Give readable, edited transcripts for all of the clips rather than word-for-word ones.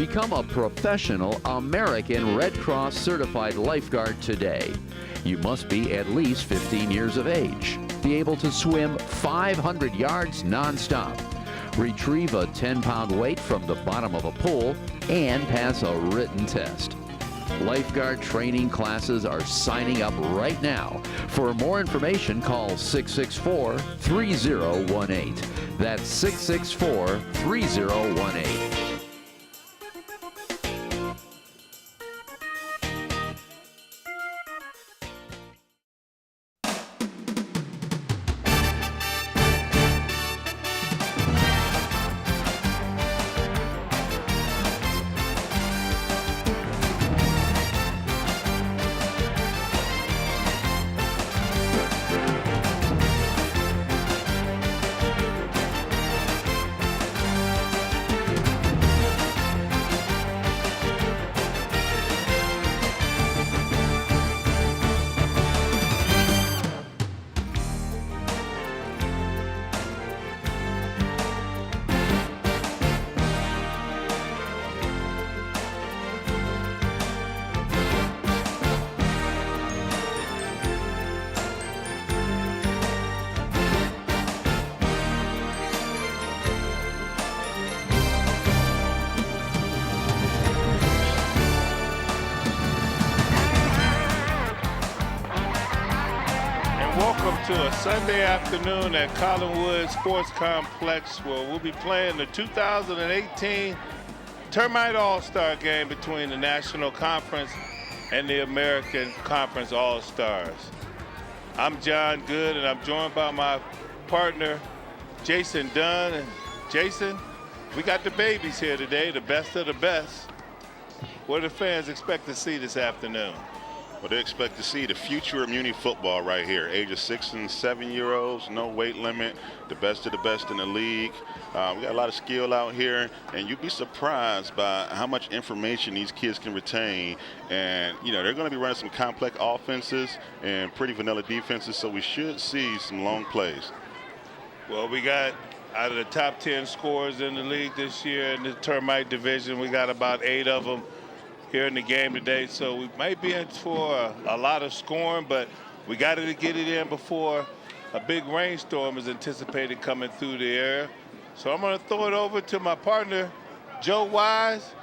Become a professional American Red Cross certified lifeguard today. You must be at least 15 years of age, be able to swim 500 yards nonstop, retrieve a 10-pound weight from the bottom of a pool, and pass a written test. Lifeguard training classes are signing up right now. For more information, call 664-3018. That's 664-3018. To a Sunday afternoon at Collinwood Sports Complex, where we'll be playing the 2018 Termite All-Star game between the National Conference and the American Conference All-Stars. I'm John Good, and I'm joined by my partner, Jason Dunn. And Jason, we got the babies here today, the best of the best. What do the fans expect to see this afternoon? Well, they expect to see the future of Muni football right here. Ages 6 and 7-year-olds, no weight limit, the best of the best in the league. We got a lot of skill out here, and you'd be surprised by how much information these kids can retain. And, you know, they're going to be running some complex offenses and pretty vanilla defenses, so we should see some long plays. Well, we got, out of the top 10 scorers in the league this year in the Termite division, we got about 8 of them here in the game today, so we might be in for a lot of scoring, but we got to get it in before a big rainstorm is anticipated coming through the area. So I'm going to throw it over to my partner, Joe Wise,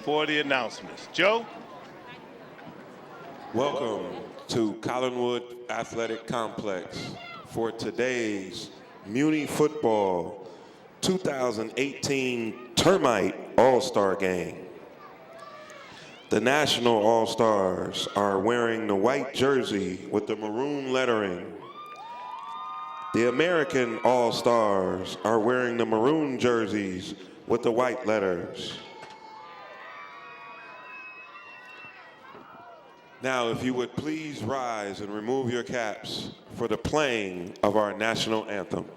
for the announcements. Joe? Welcome to Collinwood Athletic Complex for today's Muni Football 2018 Termite All-Star Game. The National All-Stars are wearing the white jersey with the maroon lettering. The American All-Stars are wearing the maroon jerseys with the white letters. Now, if you would please rise and remove your caps for the playing of our national anthem.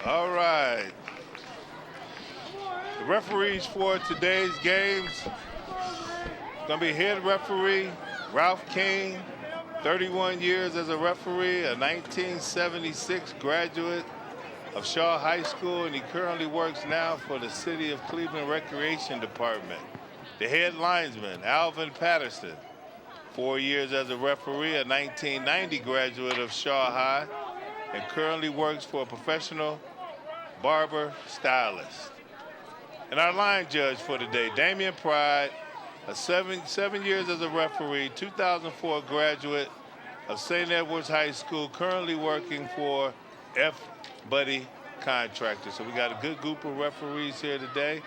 All right. The referees for today's games going to be head referee Ralph King, 31 years as a referee, a 1976 graduate of Shaw High School, and he currently works now for the City of Cleveland Recreation Department. The head linesman, Alvin Patterson, 4 years as a referee, a 1990 graduate of Shaw High, and currently works for a professional barber stylist. And our line judge for today, Damian Pride, a seven years as a referee, 2004 graduate of St. Edward's High School, currently working for F. Buddy Contractors. So we got a good group of referees here today.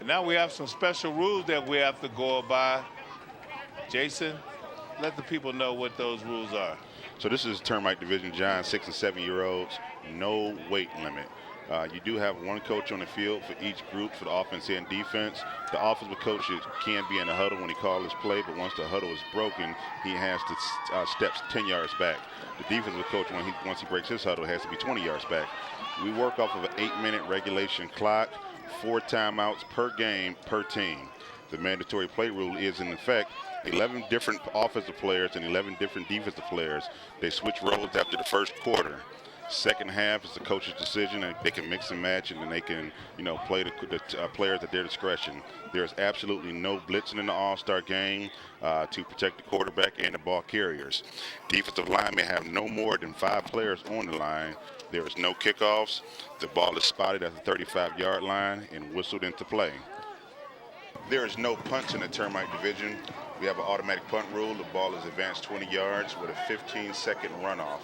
And now we have some special rules that we have to go by. Jason, let the people know what those rules are. So this is Termite Division, John, 6 and 7-year-olds, no weight limit. You do have one coach on the field for each group for the offense and defense. The offensive coach can be in the huddle when he calls his play, but once the huddle is broken, he has to steps 10 yards back. The defensive coach, once he breaks his huddle, has to be 20 yards back. We work off of an 8-minute regulation clock, 4 timeouts per game per team. The mandatory play rule is in effect. 11 different offensive players and 11 different defensive players. They switch roles after the first quarter. Second half is the coach's decision, and they can mix and match, and then they can, play the players at their discretion. There's absolutely no blitzing in the All-Star game to protect the quarterback and the ball carriers. Defensive line may have no more than 5 players on the line. There is no kickoffs. The ball is spotted at the 35-yard line and whistled into play. There is no punts in the Termite Division. We have an automatic punt rule. The ball is advanced 20 yards with a 15-second runoff.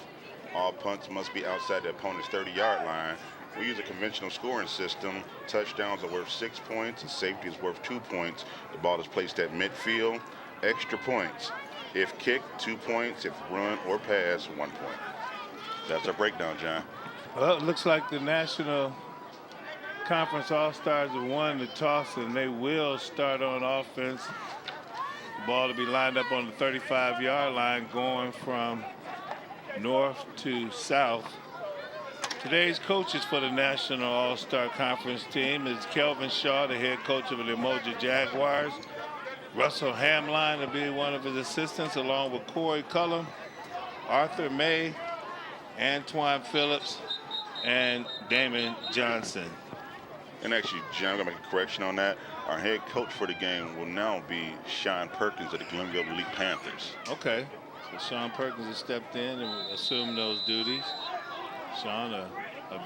All punts must be outside the opponent's 30-yard line. We use a conventional scoring system. Touchdowns are worth 6 points and safety is worth 2 points. The ball is placed at midfield. Extra points. If kicked, 2 points. If run or pass, 1 point. That's our breakdown, John. Well, it looks like the National Conference All-Stars have won the toss, and they will start on offense. The ball to be lined up on the 35-yard line, going from north to south. Today's coaches for the National All-Star Conference team is Kelvin Shaw, the head coach of the Umoja Jaguars. Russell Hamline will be one of his assistants, along with Corey Cullum, Arthur May, Antoine Phillips, and Damon Johnson. And actually, John, I'm going to make a correction on that. Our head coach for the game will now be Sean Perkins of the Glenville Elite Panthers. Okay. So Sean Perkins has stepped in and assumed those duties. Sean, a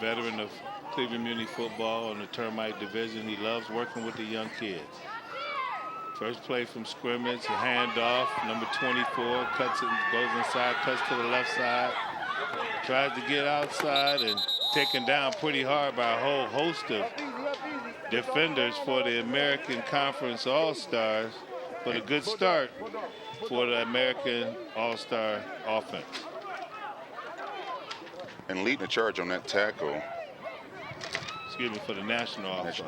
veteran of Cleveland Muni football in the Termite Division. He loves working with the young kids. First play from scrimmage, a handoff, number 24, cuts it, goes inside, cuts to the left side, tries to get outside and taken down pretty hard by a whole host of defenders for the American Conference All-Stars, but a good start for the American All-Star offense. And leading the charge on that tackle. Excuse me, for the National offense.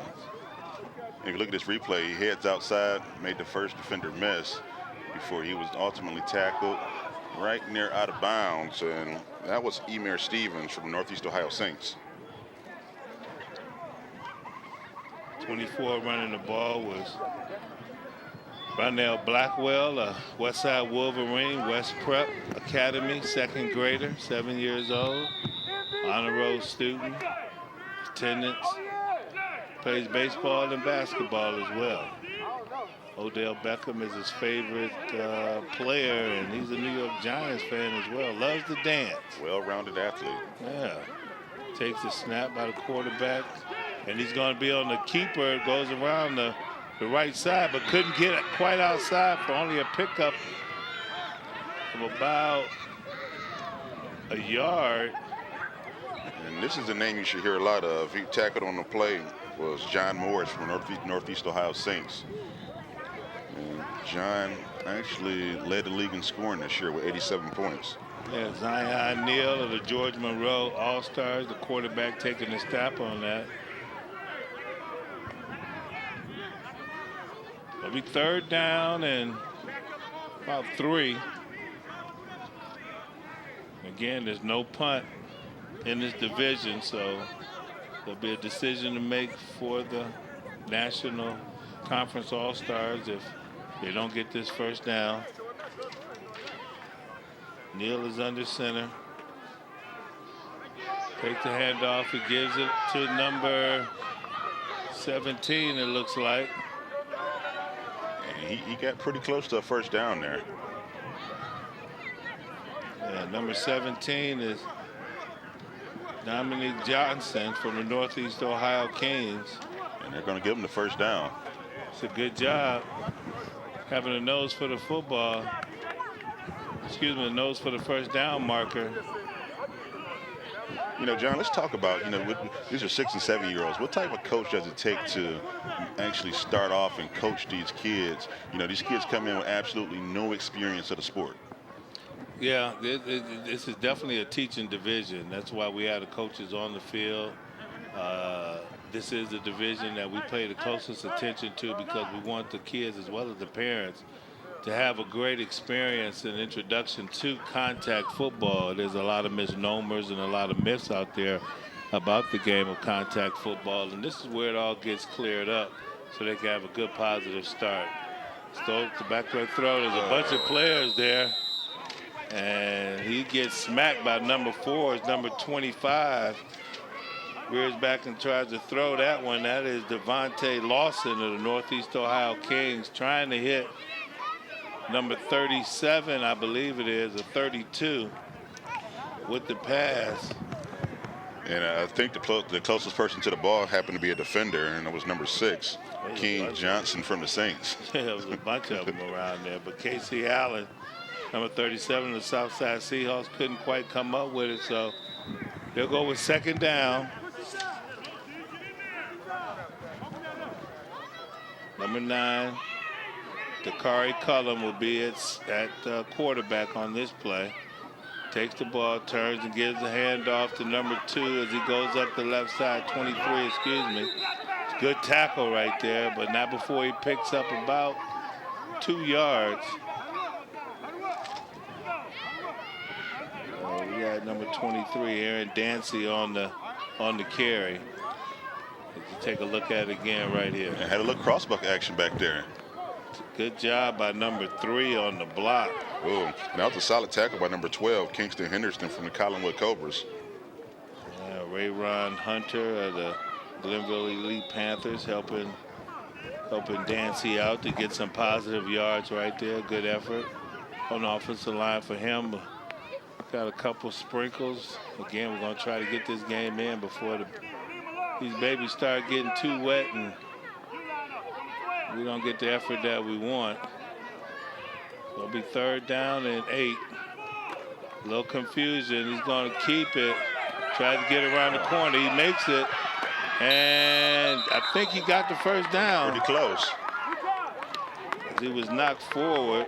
If you look at this replay, he heads outside, made the first defender miss before he was ultimately tackled right near out of bounds. And that was Emir Stevens from Northeast Ohio Saints. 24 running the ball was Ronell Blackwell, a Westside Wolverine, West Prep Academy, second grader, 7 years old, honor roll student, attendance, plays baseball and basketball as well. Odell Beckham is his favorite player, and he's a New York Giants fan as well. Loves to dance. Well-rounded athlete. Yeah. Takes the snap by the quarterback, and he's going to be on the keeper. It goes around the right side, but couldn't get it quite outside for only a pickup of about a yard. And this is a name you should hear a lot of. He tackled on the play was John Morris from Northeast Ohio Saints. And John actually led the league in scoring this year with 87 points. Yeah, Zion Neal of the George Monroe All-Stars, the quarterback taking the snap on that. It'll be third down and about 3. Again, there's no punt in this division, so there'll be a decision to make for the National Conference All-Stars if they don't get this first down. Neal is under center. Takes the handoff. He gives it to number 17, it looks like. And he got pretty close to a first down there. Yeah, number 17 is Dominique Johnson from the Northeast Ohio Kings. And they're going to give him the first down. It's a good job having a nose for the football. Excuse me, a nose for the first down marker. You know, John, let's talk about, these are 6- and 7-year-olds. What type of coach does it take to actually start off and coach these kids? You know, these kids come in with absolutely no experience of the sport. Yeah, this is definitely a teaching division. That's why we have the coaches on the field. This is the division that we pay the closest attention to because we want the kids as well as the parents to have a great experience and introduction to contact football. There's a lot of misnomers and a lot of myths out there about the game of contact football, and this is where it all gets cleared up so they can have a good positive start. Stokes, the backdoor throw, there's a bunch of players there, and he gets smacked by number 4, it's number 25. Rears back and tries to throw that one. That is Devontae Lawson of the Northeast Ohio Kings trying to hit number 37, I believe it is, or 32, with the pass. And I think the closest person to the ball happened to be a defender, and it was number 6, King Johnson from the Saints. Yeah, there was a bunch of them around there. But Casey Allen, number 37 of the Southside Seahawks, couldn't quite come up with it, so they'll go with second down. Number 9, Dakari Cullum will be at quarterback on this play. Takes the ball, turns and gives the handoff to number 2 as he goes up the left side, 23, excuse me. Good tackle right there, but not before he picks up about 2 yards. We got number 23, Aaron Dancy on the carry. Take a look at it again right here. And had a little crossbuck action back there. Good job by number 3 on the block. Oh, and that was a solid tackle by number 12, Kingston Henderson from the Collinwood Cobras. Yeah, Ray-Ron Hunter of the Glenville Elite Panthers helping Dancy out to get some positive yards right there. Good effort on the offensive line for him. Got a couple sprinkles. Again, we're going to try to get this game in before these babies start getting too wet and we don't get the effort that we want. It'll be third down and 8. A little confusion. He's going to keep it. Try to get around the corner. He makes it. And I think he got the first down. Pretty close. He was knocked forward.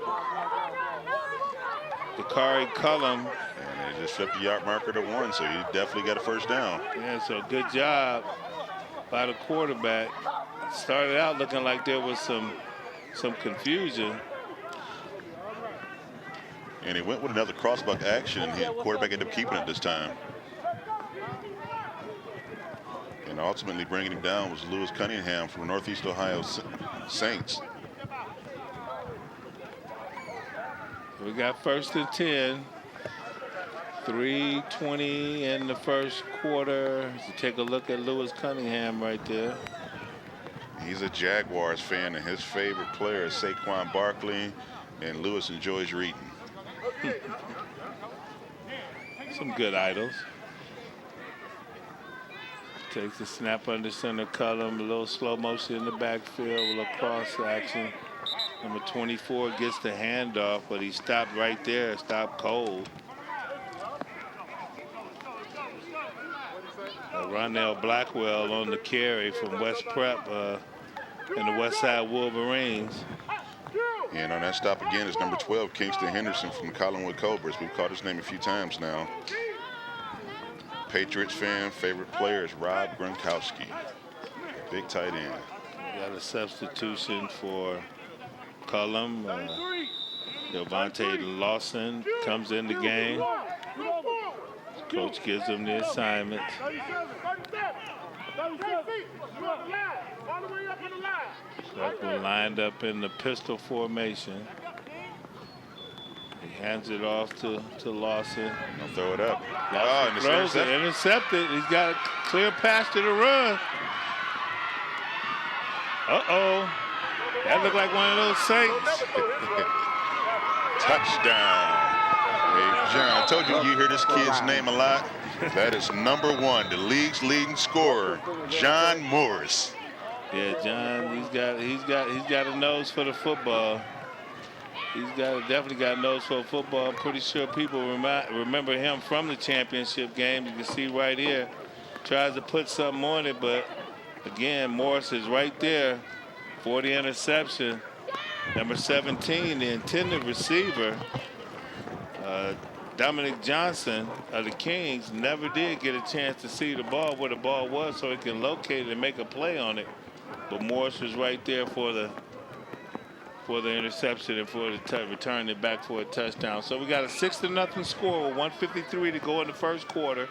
Dakari Cullum. And they just flipped the yard marker to 1, so he definitely got a first down. Yeah, so good job by the quarterback. Started out looking like there was some confusion. And he went with another crossbuck action, and the quarterback ended up keeping it this time. And ultimately bringing him down was Lewis Cunningham from Northeast Ohio Saints. We got first and 10. 3:20 in the first quarter. So take a look at Lewis Cunningham right there. He's a Jaguars fan, and his favorite player is Saquon Barkley, and Lewis enjoys reading. Some good idols. Takes the snap under center, Cullum, a little slow motion in the backfield, a little cross action. Number 24 gets the handoff, but he stopped right there, stopped cold. Ronnell Blackwell on the carry from West Prep in the West Side Wolverines. And on that stop again is number 12, Kingston Henderson from the Collinwood Cobras. We've called his name a few times now. Patriots fan, favorite player is Rob Gronkowski, big tight end. We got a substitution for Cullum. Devontae Lawson comes in the game. Coach gives him the assignment. Lined up in the pistol formation. He hands it off to Lawson. Don't throw it up. Lawson throws it, intercepted. He's got a clear pass to the run. Uh-oh. That looked like one of those Saints. Touchdown. Hey, John, I told you hear this kid's name a lot. That is #1, the league's leading scorer, John Morris. Yeah, John, he's got a nose for the football. Definitely got a nose for football. I'm pretty sure people remember him from the championship game. You can see right here, tries to put something on it, but again, Morris is right there for the interception. Number 17, the intended receiver, Dominic Johnson of the Kings, never did get a chance to see the ball where the ball was so he can locate it and make a play on it. But Morris was right there for the interception and for the return it back for a touchdown. So we got a 6-0 score with 1:53 to go in the first quarter.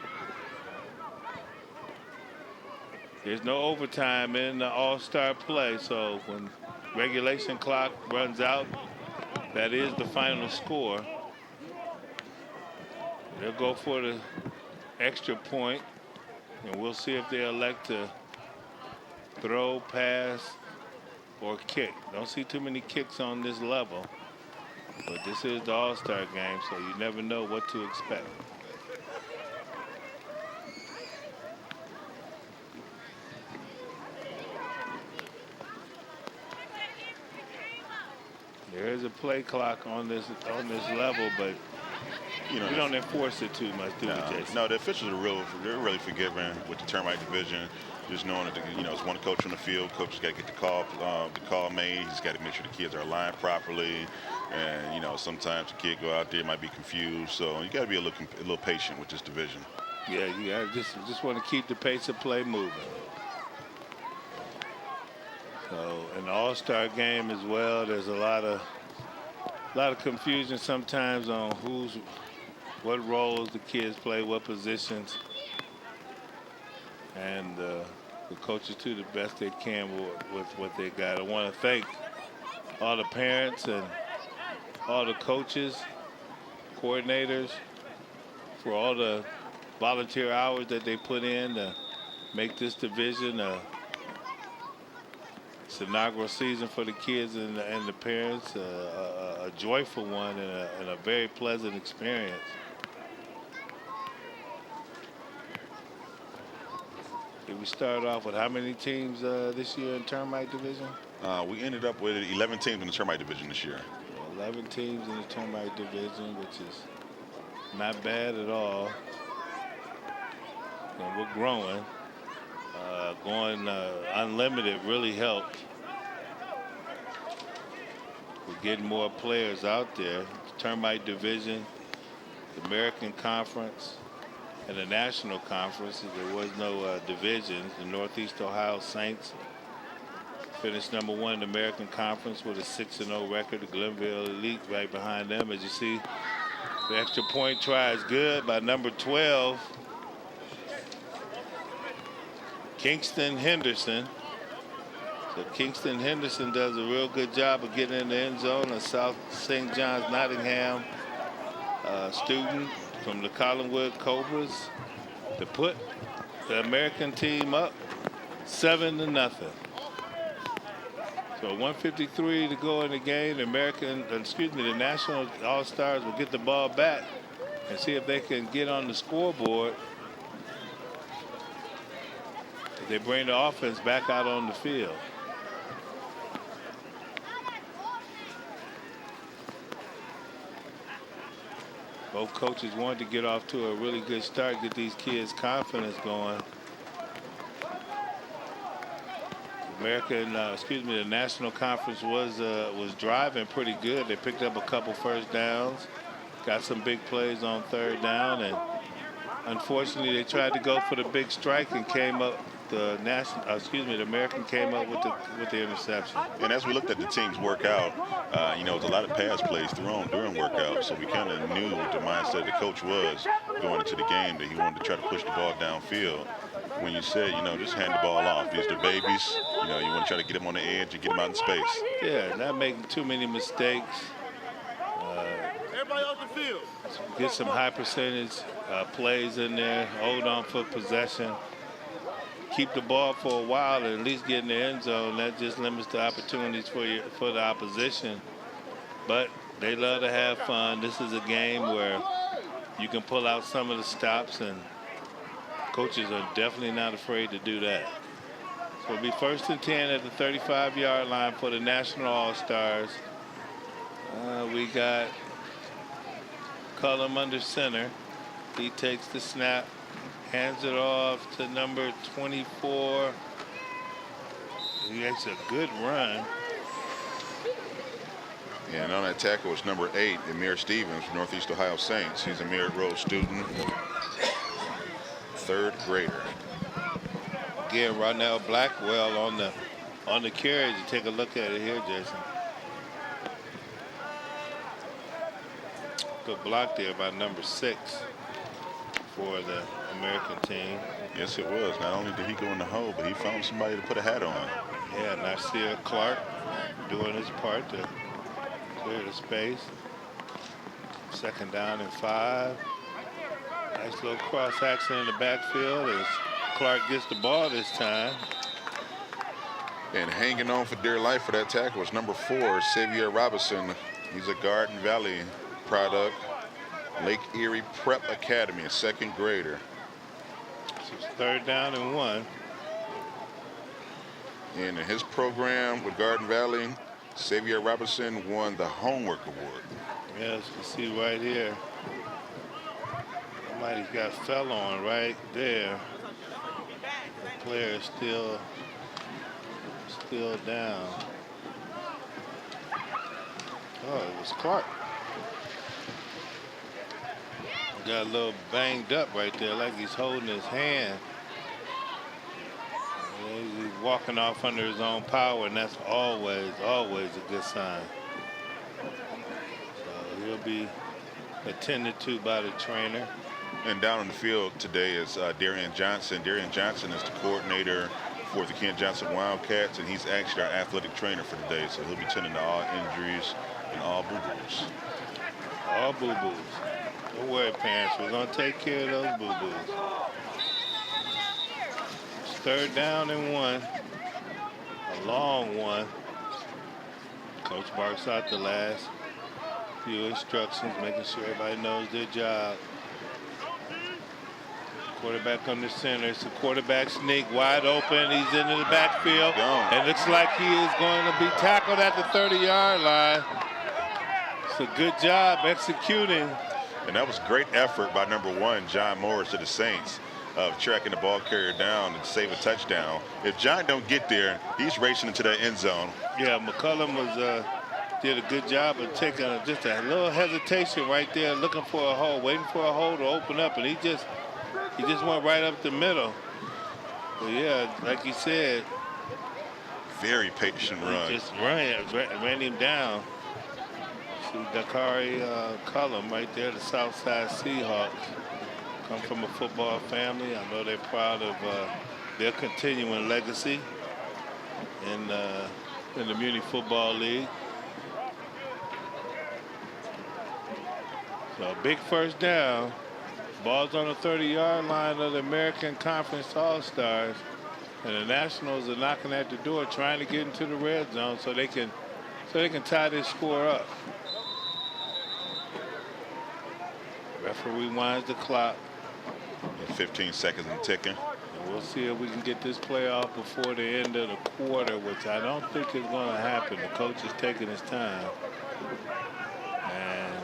There's no overtime in the all-star play, so when regulation clock runs out, that is the final score. They'll go for the extra point, and we'll see if they elect to throw, pass, or kick. Don't see too many kicks on this level, but this is the all-star game, so you never know what to expect. There is a play clock on this level, but we don't enforce it too much, do we, Jason? No, the officials are they're really forgiving with the Termite division. Just knowing that it's one coach on the field. Coach has got to get the call made. He's got to make sure the kids are aligned properly. And sometimes the kid go out there might be confused. So you got to be a little patient with this division. Yeah, you got just want to keep the pace of play moving. So an all-star game as well. There's a lot of confusion sometimes on what roles the kids play, what positions, and the coaches do the best they can with what they got. I want to thank all the parents and all the coaches, coordinators for all the volunteer hours that they put in to make this division it's an inaugural season for the kids and the parents, a joyful one and a very pleasant experience. Did we start off with how many teams this year in Termite division? We ended up with 11 teams in the Termite division this year. 11 teams in the Termite division, which is not bad at all. And we're growing. Going unlimited really helped. We're getting more players out there. The Termite division, the American Conference, and the National Conference. There was no divisions. The Northeast Ohio Saints finished #1 in the American Conference with a 6-0 record. The Glenville Elite right behind them. As you see, the extra point try is good by number 12. Kingston Henderson. So Kingston Henderson does a real good job of getting in the end zone. A South St. John's Nottingham student from the Collinwood Cobras to put the American team up 7-0. So 1:53 to go in the game. The National All-Stars will get the ball back and see if they can get on the scoreboard. They bring the offense back out on the field. Both coaches wanted to get off to a really good start, get these kids' confidence going. The National Conference was driving pretty good. They picked up a couple first downs, got some big plays on third down, and unfortunately they tried to go for the big strike and came up. The American came up with the interception. And as we looked at the teams work out, there was a lot of pass plays thrown during workout, so we kind of knew what the mindset the coach was going into the game, that he wanted to try to push the ball downfield. When you said, just hand the ball off. These are babies. You want to try to get them on the edge and get them out in space. Yeah, not making too many mistakes. Get some high percentage plays in there, hold on for possession, keep the ball for a while, and at least get in the end zone. That just limits the opportunities for the opposition. But they love to have fun. This is a game where you can pull out some of the stops, and coaches are definitely not afraid to do that. So it'll be 1st and 10 at the 35-yard line for the National All-Stars. We got Cullum under center. He takes the snap, hands it off to number 24. He makes a good run. Yeah, and on that tackle was number 8, Amir Stevens from Northeast Ohio Saints. He's a Merritt Road student, 3rd grader. Again, Ronell Blackwell on the carriage. You take a look at it here, Jason. Good block there by number 6 for the American team. Yes, it was. Not only did he go in the hole, but he found somebody to put a hat on. Yeah, Nasir Clark doing his part to clear the space. 2nd down and 5. Nice little cross action in the backfield as Clark gets the ball this time. And hanging on for dear life for that tackle was number 4, Xavier Robinson. He's a Garden Valley product, Lake Erie Prep Academy, a 2nd grader. So it's 3rd down and 1. And in his program with Garden Valley, Xavier Robinson won the Homework Award. Yes, you see right here. Somebody got fell on right there. The player is still down. Oh, it was Clark. Got a little banged up right there, like he's holding his hand. He's walking off under his own power, and that's always a good sign. So he'll be attended to by the trainer. And down on the field today is Darian Johnson. Darian Johnson is the coordinator for the Ken Johnson Wildcats, and he's actually our athletic trainer for today. So he'll be tending to all injuries and all boo-boos. All boo-boos. Don't worry, parents. We're going to take care of those boo-boos. It's 3rd down and 1. A long one. Coach barks out the last few instructions, making sure everybody knows their job. Quarterback on the center. It's a quarterback sneak, wide open. He's into the backfield. And looks like he is going to be tackled at the 30-yard line. It's a good job executing. And that was great effort by number 1, John Morris of the Saints, of tracking the ball carrier down and save a touchdown. If John don't get there, he's racing into that end zone. Yeah, McCullum did a good job of taking just a little hesitation right there, looking for a hole, waiting for a hole to open up, and he just went right up the middle. But yeah, like you said, very patient run. Just ran him down. See Dakari Cullum right there, the Southside Seahawks. Come from a football family. I know they're proud of their continuing legacy in the Muni Football League. So big 1st down. Ball's on the 30-yard line of the American Conference All-Stars. And the Nationals are knocking at the door, trying to get into the red zone so they can tie this score up. Referee winds the clock. 15 seconds and ticking. And we'll see if we can get this play off before the end of the quarter, which I don't think is going to happen. The coach is taking his time. And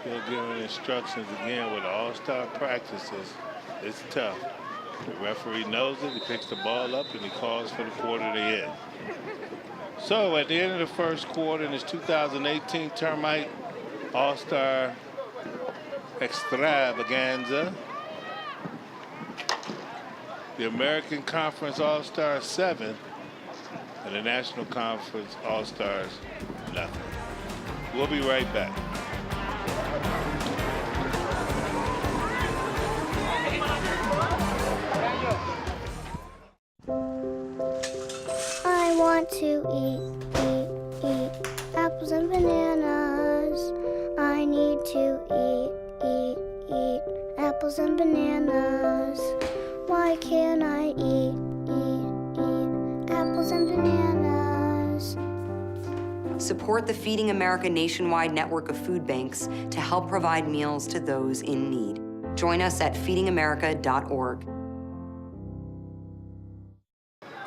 still giving instructions again with all-star practices. It's tough. The referee knows it. He picks the ball up and he calls for the quarter to end. So at the end of the 1st quarter in this 2018 Termite All-Star Extravaganza, the American Conference All-Stars 7 and the National Conference All-Stars nothing. We'll be right back. I want to eat apples and bananas. I need apples and bananas. Why can't I eat apples and bananas? Support the Feeding America nationwide network of food banks to help provide meals to those in need. Join us at feedingamerica.org.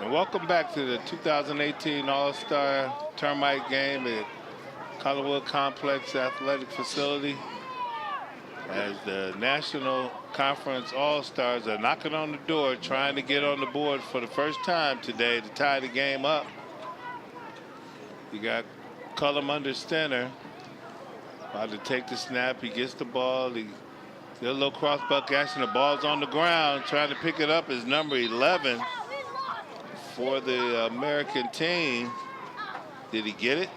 And welcome back to the 2018 All-Star Termite game at Collinwood Complex Athletic Facility, as the National Conference All-Stars are knocking on the door, trying to get on the board for the first time today to tie the game up. You got Cullum under center, about to take the snap. He gets the ball. He did a little cross-buck action. The ball's on the ground. Trying to pick it up is number 11 for the American team. Did he get it?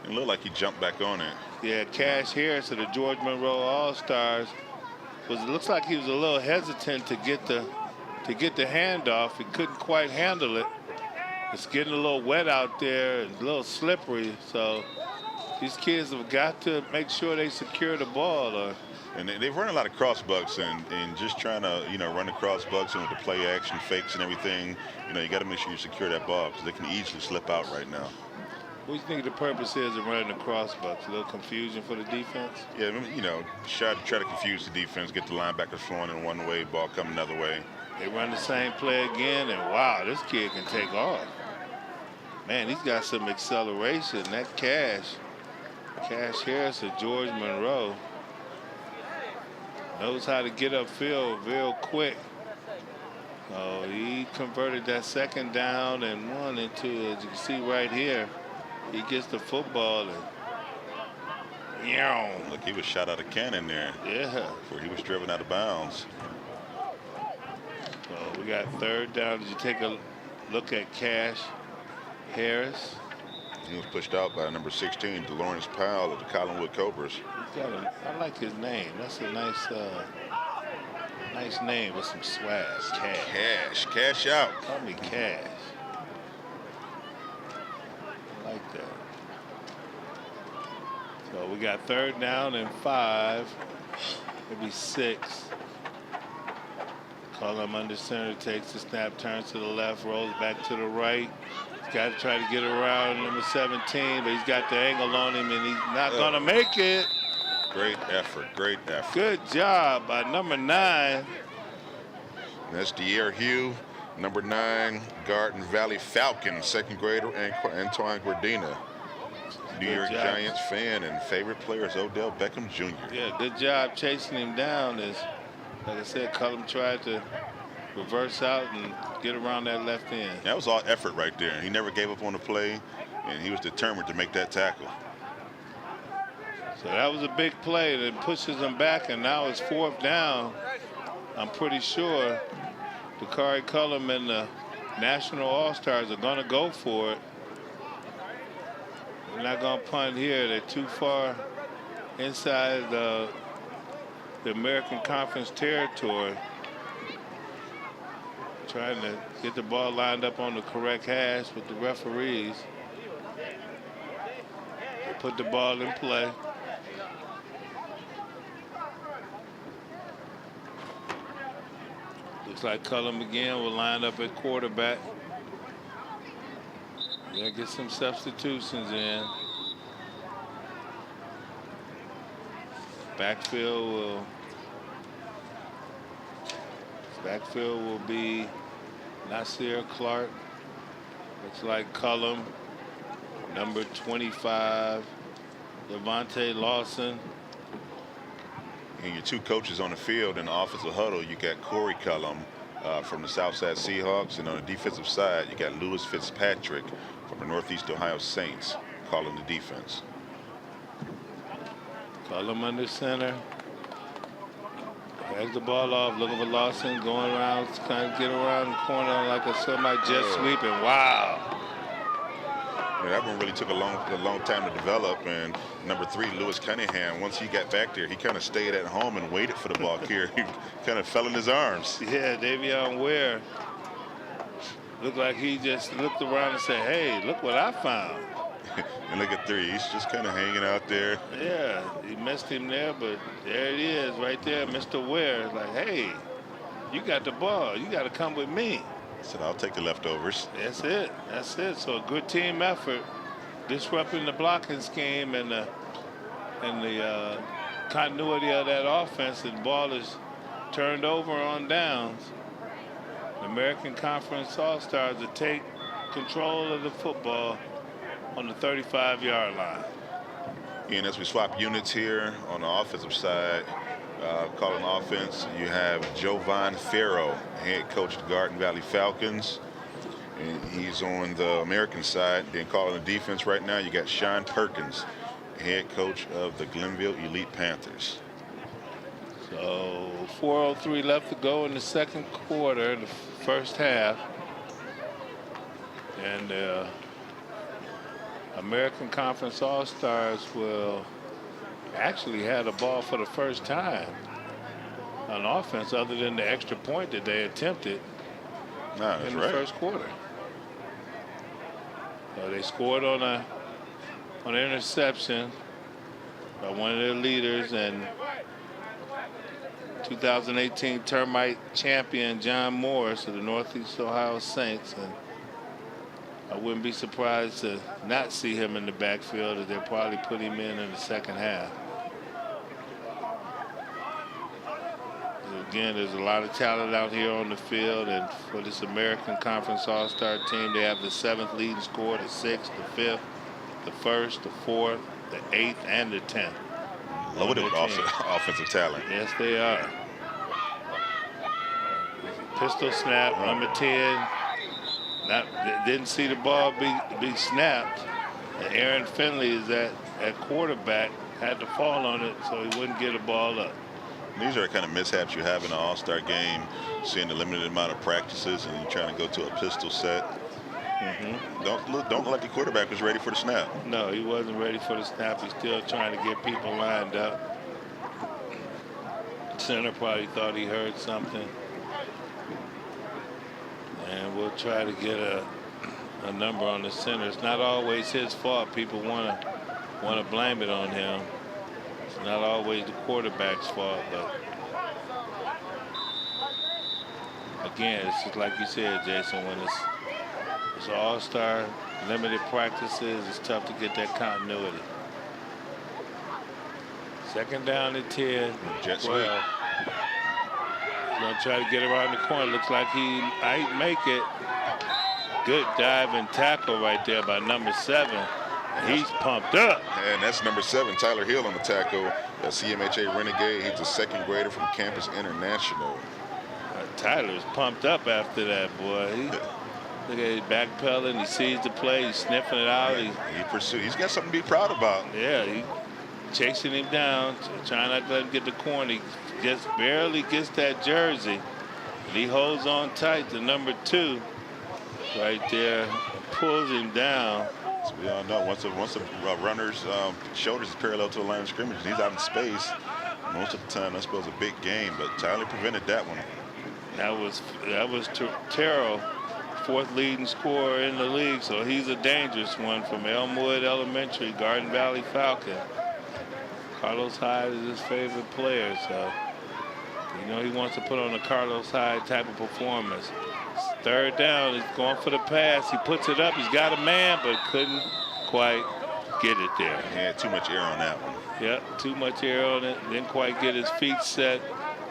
It looked like he jumped back on it. Yeah, Cash Harris of the George Monroe All-Stars looks like he was a little hesitant to get the handoff. He couldn't quite handle it. It's getting a little wet out there and a little slippery, so these kids have got to make sure they secure the ball. And they've run a lot of cross bucks, and just trying to, run the cross bucks and with the play action fakes and everything, you got to make sure you secure that ball because they can easily slip out right now. What do you think the purpose is of running the cross bucks? A little confusion for the defense? Yeah, try to confuse the defense, get the linebackers flowing in one way, ball coming another way. They run the same play again, and wow, this kid can take off. Man, he's got some acceleration. That Cash Harris of George Monroe knows how to get upfield real quick. Oh, he converted that second down and 1 and 2, as you can see right here. He gets the football and look, he was shot out of cannon there. Yeah. Where he was driven out of bounds. So we got third down. Did you take a look at Cash Harris? He was pushed out by number 16, Lawrence Powell of the Collinwood Cobras. I like his name. That's a nice name with some swag. Cash out. Call me Cash. I like that. So we got third down and 5, maybe 6. Cullum under center, takes the snap, turns to the left, rolls back to the right. He's got to try to get around number 17, but he's got the angle on him, and he's not going to make it. Great effort. Good job by number 9. That's De'Air Hugh, number 9, Garden Valley Falcon, second grader, and Antoine Guardina. New York Giants fan and favorite player is Odell Beckham Jr. Yeah, good job chasing him down. As, like I said, Cullum tried to reverse out and get around that left end. That was all effort right there. He never gave up on the play, and he was determined to make that tackle. So that was a big play that pushes him back, and now it's 4th down. I'm pretty sure Dakari Cullum and the National All-Stars are going to go for it. They're not going to punt here. They're too far inside the American Conference territory. Trying to get the ball lined up on the correct hash with the referees. They put the ball in play. Looks like Cullum again will line up at quarterback. Yeah, get some substitutions in. Backfield will be Nasir Clark. Looks like Cullum. Number 25, Levante Lawson. And your two coaches on the field in the offensive huddle, you got Corey Cullum from the Southside Seahawks, and on the defensive side, you got Lewis Fitzpatrick from the Northeast Ohio Saints calling the defense. Cullum under center. Has the ball off, looking for Lawson, going around, trying to get around the corner like a semi-jet sweep, and wow. Yeah, that one really took a long time to develop, and number 3, Lewis Cunningham, once he got back there, he kind of stayed at home and waited for the ball here. He kind of fell in his arms. Yeah, Davion Ware looked like he just looked around and said, hey, look what I found. And look at 3. He's just kind of hanging out there. Yeah, he missed him there, but there it is right there, Mr. Ware. Like, hey, you got the ball. You got to come with me. Said, I'll take the leftovers. That's it. That's it. So a good team effort, disrupting the blocking scheme and the continuity of that offense. And the ball is turned over on downs. The American Conference All-Stars to take control of the football on the 35-yard line. And as we swap units here on the offensive side, calling offense, you have Jovan Farrow, head coach of the Garden Valley Falcons. And he's on the American side. Then calling the defense right now, you got Sean Perkins, head coach of the Glenville Elite Panthers. So 4:03 left to go in the second quarter, the first half. And the American Conference All-Stars will actually have the ball for the first time on offense, other than the extra point that they attempted in the first quarter. So they scored on an interception by one of their leaders, and 2018 Termite champion John Morris of the Northeast Ohio Saints. And I wouldn't be surprised to not see him in the backfield, as they'll probably put him in the second half. Again, there's a lot of talent out here on the field, and for this American Conference All-Star team, they have the 7th leading scorer, the 6th, the 5th, the 1st, the 4th, the 8th, and the 10th. Loaded with offensive talent. Yes, they are. Pistol snap, number 10. Didn't see the ball be snapped. And Aaron Finley is at quarterback, had to fall on it so he wouldn't get a ball up. These are the kind of mishaps you have in an all-star game, seeing the limited amount of practices and you're trying to go to a pistol set. Don't look like the quarterback was ready for the snap. No, he wasn't ready for the snap. He's still trying to get people lined up. Center probably thought he heard something. And we'll try to get a number on the center. It's not always his fault. People want to blame it on him. It's not always the quarterback's fault, but again, it's just like you said, Jason, when it's all-star, limited practices, it's tough to get that continuity. Second down at 10. Jet sweep. He's going to try to get around the corner. Looks like he might make it. Good dive and tackle right there by number 7. He's pumped up. And that's number 7, Tyler Hill, on the tackle. A CMHA Renegade. He's a second grader from Campus International. Tyler's pumped up after that, boy. Look at his backpedaling. He sees the play. He's sniffing it out. He pursued. He's got something to be proud about. Yeah, he chasing him down, trying not to let him get the corner. He just barely gets that jersey. And he holds on tight to number 2 right there. Pulls him down. So we all know once a runner's shoulders is parallel to a line of scrimmage, he's out in space. Most of the time, that's supposed to be a big game, but Tyler prevented that one. That was Terrell, 4th leading scorer in the league, so he's a dangerous one from Elmwood Elementary, Garden Valley Falcon. Carlos Hyde is his favorite player, so you know he wants to put on a Carlos Hyde type of performance. Third down, he's going for the pass. He puts it up. He's got a man, but couldn't quite get it there. He had too much air on that one. Yep, too much air on it. Didn't quite get his feet set.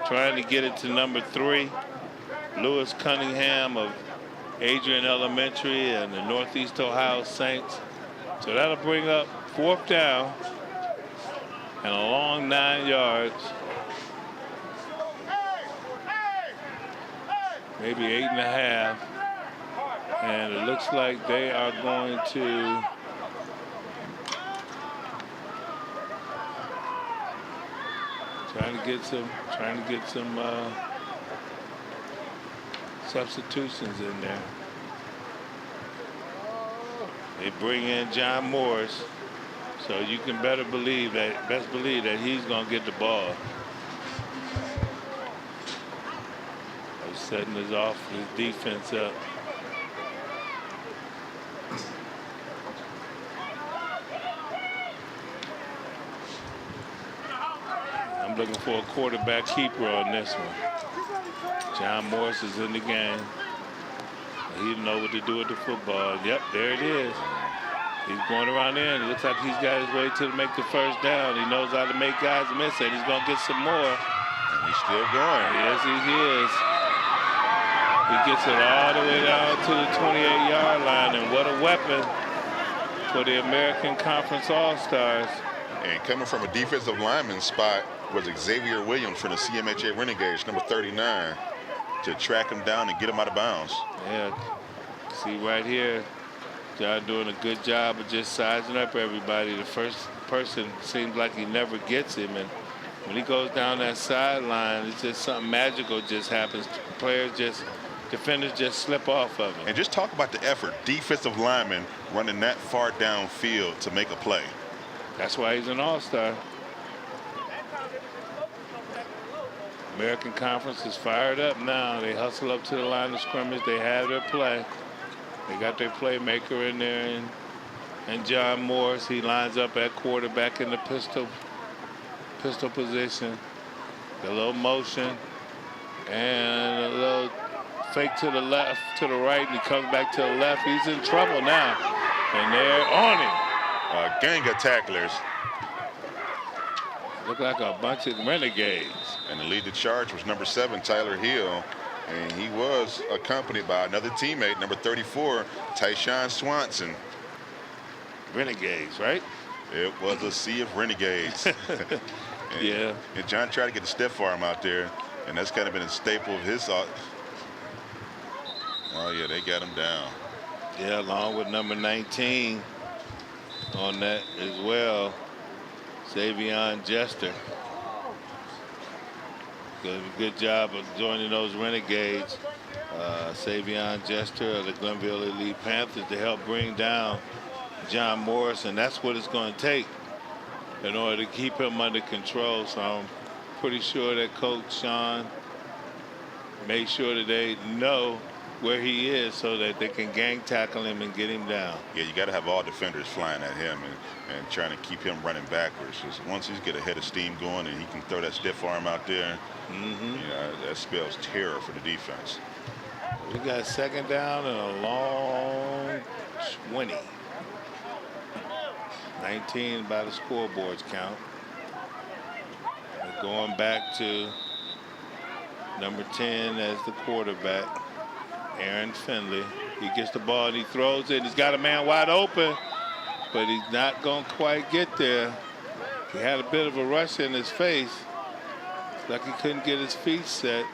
Trying to get it to number 3, Lewis Cunningham of Adrian Elementary and the Northeast Ohio Saints. So that'll bring up 4th down and a long 9 yards. Maybe 8.5. And it looks like they are going to trying to get some substitutions in there. They bring in John Morris, so you can best believe that he's going to get the ball. They're setting his defense up. for a quarterback keeper on this one. John Morris is in the game. He didn't know what to do with the football. Yep, there it is. He's going around there, and it looks like he's got his way to make the first down. He knows how to make guys miss it. He's going to get some more. And he's still going. Yes, he is. He gets it all the way down to the 28-yard line, and what a weapon for the American Conference All-Stars. And coming from a defensive lineman spot was Xavier Williams from the CMHA Renegades, number 39, to track him down and get him out of bounds. Yeah, see right here, John doing a good job of just sizing up everybody. The first person seems like he never gets him, and when he goes down that sideline, it's just something magical just happens. Defenders just slip off of him. And just talk about the effort. Defensive linemen running that far downfield to make a play. That's why he's an all-star. American Conference is fired up now. They hustle up to the line of scrimmage. They have their play. They got their playmaker in there, and John Morris. He lines up at quarterback in the pistol position. A little motion and a little fake to the left, to the right, and he comes back to the left. He's in trouble now, and they're on him. A gang of tacklers. Look like a bunch of renegades. And the lead the charge was number 7, Tyler Hill. And he was accompanied by another teammate, number 34, Tyshawn Swanson. Renegades, right? It was a sea of renegades. Yeah. And John tried to get the stiff arm out there, and that's kind of been a staple of his. Oh, yeah, they got him down. Yeah, along with number 19 on that as well, Savion Jester. Good job of joining those renegades. Savion Jester of the Glenville Elite Panthers to help bring down John Morris, and that's what it's going to take in order to keep him under control. So I'm pretty sure that Coach Sean made sure that they know where he is so that they can gang tackle him and get him down. Yeah, you got to have all defenders flying at him and trying to keep him running backwards. Just once he's get a head of steam going and he can throw that stiff arm out there, you know, that spells terror for the defense. We got second down and a long 20. 19 by the scoreboards count. We're going back to number 10 as the quarterback, Aaron Finley. He gets the ball and he throws it. He's got a man wide open, but he's not going to quite get there. He had a bit of a rush in his face. It's like he couldn't get his feet set.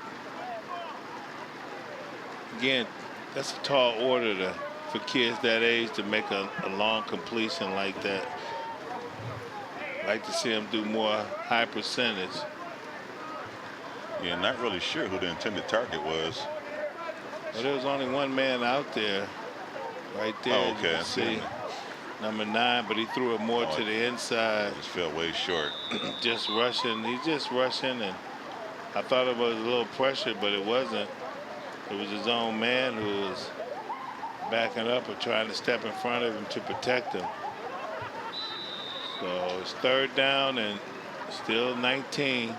Again, that's a tall order for kids that age to make a long completion like that. I'd like to see him do more high percentage. Yeah, not really sure who the intended target was. Well, there was only one man out there, right there. Oh, okay. You can see number 9, but he threw it more to the inside. Just fell way short. Just rushing. He's just rushing, and I thought it was a little pressure, but it wasn't. It was his own man who was backing up or trying to step in front of him to protect him. So it's third down and still 19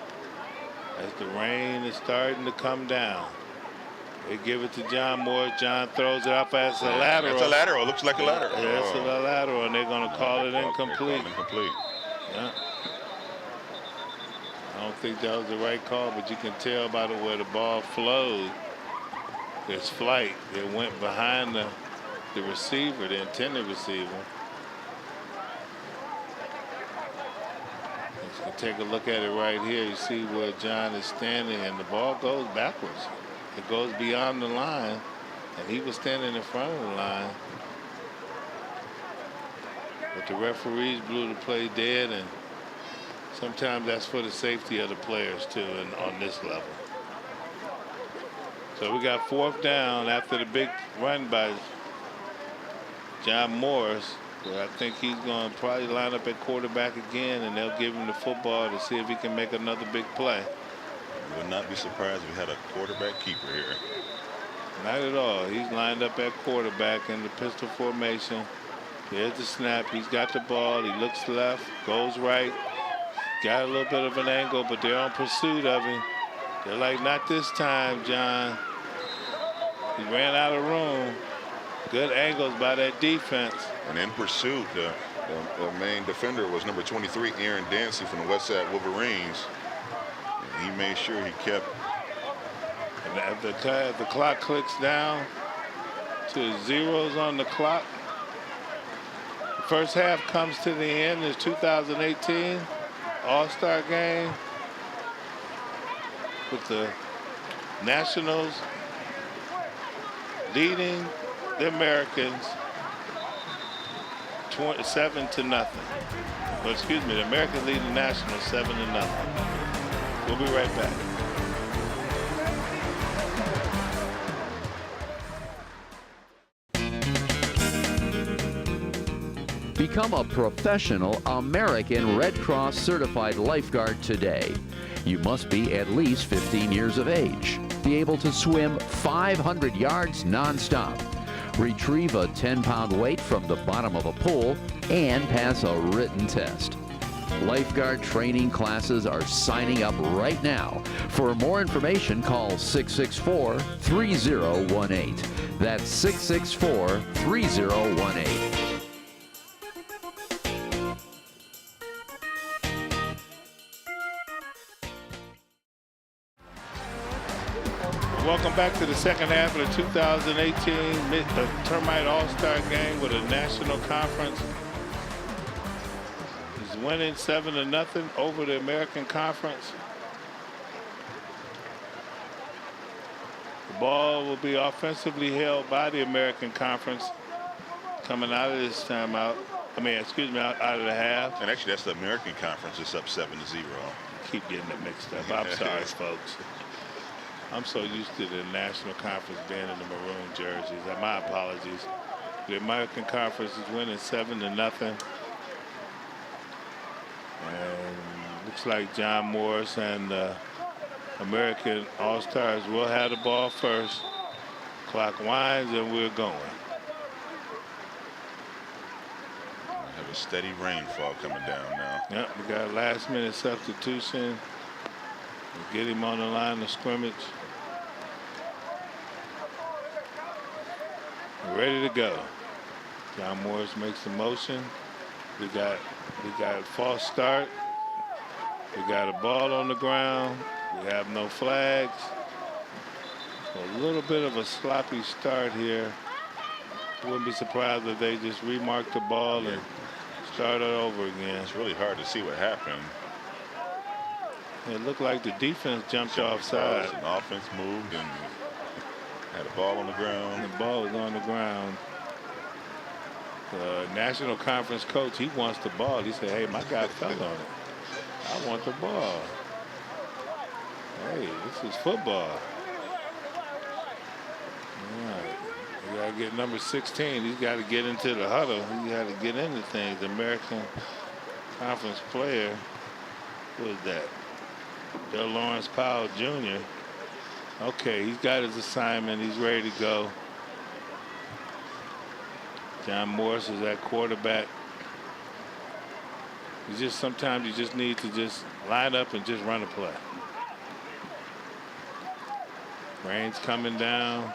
as the rain is starting to come down. They give it to John Moore. John throws it up as a lateral. It's a lateral. Looks like a lateral. Yeah, it's a lateral, and they're going to call it incomplete. Incomplete. Yeah. I don't think that was the right call, but you can tell by the way the ball flowed. There's flight. It went behind the receiver, the intended receiver. You can take a look at it right here. You see where John is standing, and the ball goes backwards. It goes beyond the line, and he was standing in front of the line. But the referees blew the play dead, and sometimes that's for the safety of the players, too, and on this level. So we got fourth down after the big run by John Morris. But I think he's going to probably line up at quarterback again, and they'll give him the football to see if he can make another big play. Would not be surprised if we had a quarterback keeper here. Not at all. He's lined up at quarterback in the pistol formation. There's the snap. He's got the ball. He looks left, goes right. Got a little bit of an angle, but they're on pursuit of him. They're like, not this time, John. He ran out of room. Good angles by that defense. And in pursuit, the main defender was number 23, Aaron Dancy from the Westside Wolverines. And he made sure he kept. And as the clock clicks down to zeros on the clock, the first half comes to the end. It's 2018 All-Star game with the Nationals leading the Americans 7-0. Well, excuse me, the Americans leading the Nationals 7-0. We'll be right back. Become a professional American Red Cross certified lifeguard today. You must be at least 15 years of age, be able to swim 500 yards nonstop, retrieve a 10-pound weight from the bottom of a pool, and pass a written test. Lifeguard training classes are signing up right now. For more information, call 664-3018. That's 664-3018. Welcome back to the second half of the 2018 Termite All-Star game with a national conference. He's winning 7-0 over the American Conference. The ball will be offensively held by the American Conference coming out of this timeout. Out of the half. And actually, that's the American Conference. It's up 7-0. Keep getting it mixed up. I'm sorry, folks. I'm so used to the National Conference being in the maroon jerseys. My apologies. The American Conference is winning 7-0. And looks like John Morris and the American All-Stars will have the ball first. Clock winds and we're going. Have a steady rainfall coming down now. Yep, we got a last-minute substitution. We'll get him on the line of scrimmage. We're ready to go. John Morris makes the motion. We got a false start. We got a ball on the ground. We have no flags. A little bit of a sloppy start here. Wouldn't be surprised if they just remarked the ball and started over again. It's really hard to see what happened. It looked like the defense jumped offside. And offense moved and had a ball on the ground. The ball was on the ground. The National Conference coach, he wants the ball. He said, hey, my guy fell on it. I want the ball. Hey, this is football. All right. We got to get number 16. He's got to get into the huddle. He got to get into things. The American Conference player. Who is that? Bill Lawrence Powell Jr. Okay, he's got his assignment. He's ready to go. John Morris is at quarterback. Sometimes you just need to just line up and just run a play. Rain's coming down.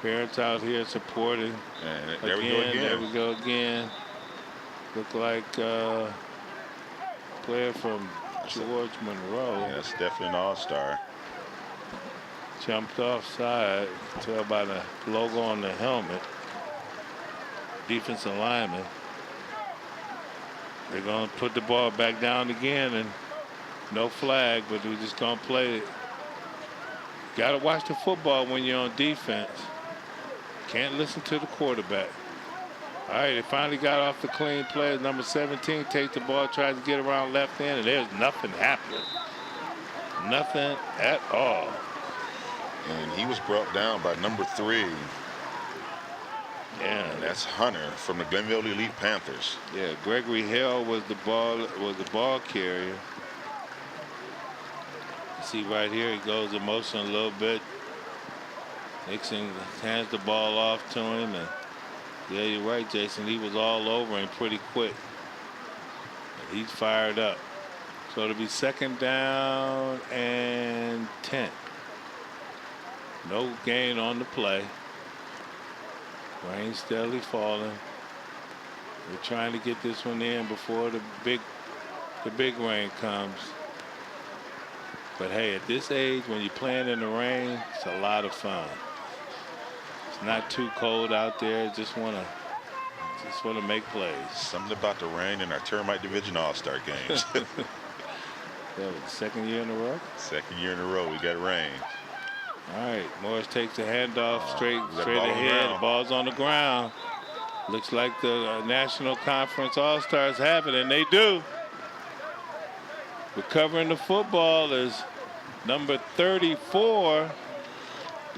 Parents out here supporting. And there we go again. There we go again. Look like player from George Monroe. Yeah, that's definitely an all-star. Jumped offside. Tell by the logo on the helmet. Defensive lineman. They're going to put the ball back down again, and no flag, but we're just going to play it. Got to watch the football when you're on defense. Can't listen to the quarterback. All right, they finally got off the clean play. Number 17 takes the ball, tries to get around left end, and there's nothing happening. Nothing at all. And he was brought down by number 3. Yeah, and that's Hunter from the Glenville Elite Panthers. Yeah, Gregory Hill was the ball carrier. You see right here, he goes in motion a little bit. Nixon hands the ball off to him, and yeah, you're right, Jason. He was all over him pretty quick. And he's fired up. So it'll be 2nd down and 10. No gain on the play. Rain steadily falling. We're trying to get this one in before the big rain comes. But hey, at this age, when you're playing in the rain, it's a lot of fun. It's not too cold out there. Just wanna make plays. Something about the rain in our Termite Division All-Star games. That was the 2nd year in a row. 2nd year in a row, we got rain. All right, Morris takes the handoff straight ball ahead. The ball's on the ground. Looks like the National Conference All-Stars have it, and they do. Recovering the football is number 34.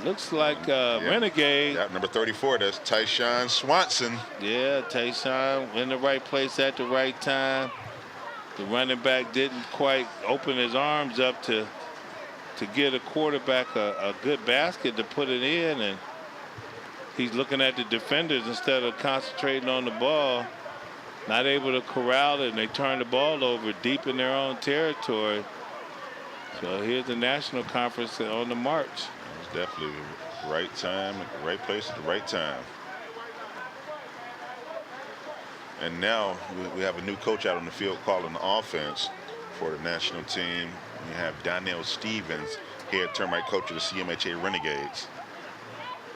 Looks like Renegade. Yeah, number 34, that's Tyshawn Swanson. Yeah, Tyshawn in the right place at the right time. The running back didn't quite open his arms up to get a quarterback a good basket to put it in, and he's looking at the defenders instead of concentrating on the ball. Not able to corral it, and they turn the ball over deep in their own territory. So here's the National Conference on the march. It's definitely the right time, the right place at the right time. And now we have a new coach out on the field calling the offense for the national team. We have Donnell Stevens, head termite coach of the CMHA Renegades.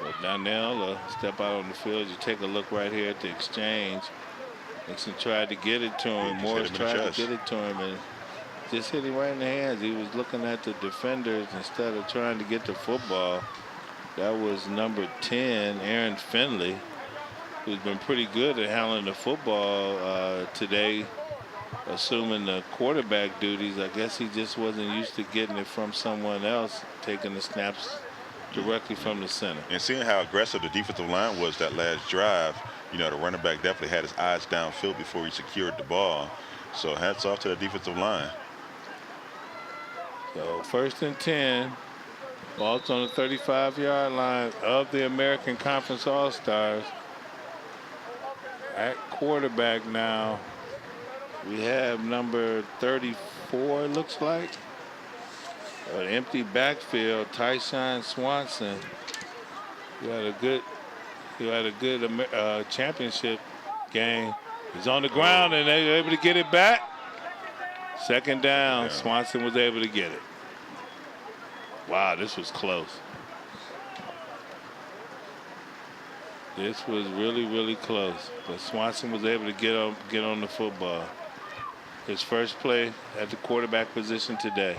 Well, Donnell step out on the field. You take a look right here at the exchange. Nixon tried to get it to him. Morris tried to get it to him and just hit him right in the hands. He was looking at the defenders instead of trying to get the football. That was number 10, Aaron Finley, who's been pretty good at handling the football today, assuming the quarterback duties. I guess he just wasn't used to getting it from someone else, taking the snaps directly from the center. And seeing how aggressive the defensive line was that last drive, you know, the running back definitely had his eyes downfield before he secured the ball. So hats off to the defensive line. So 1st and 10. Ball's on the 35-yard line of the American Conference All-Stars. At quarterback now, we have number 34, it looks like. An empty backfield, Tyshawn Swanson. He had a good championship game. He's on the ground and they were able to get it back. 2nd down, yeah. Swanson was able to get it. Wow, this was close. This was really, really close. But Swanson was able to get on the football. His first play at the quarterback position today.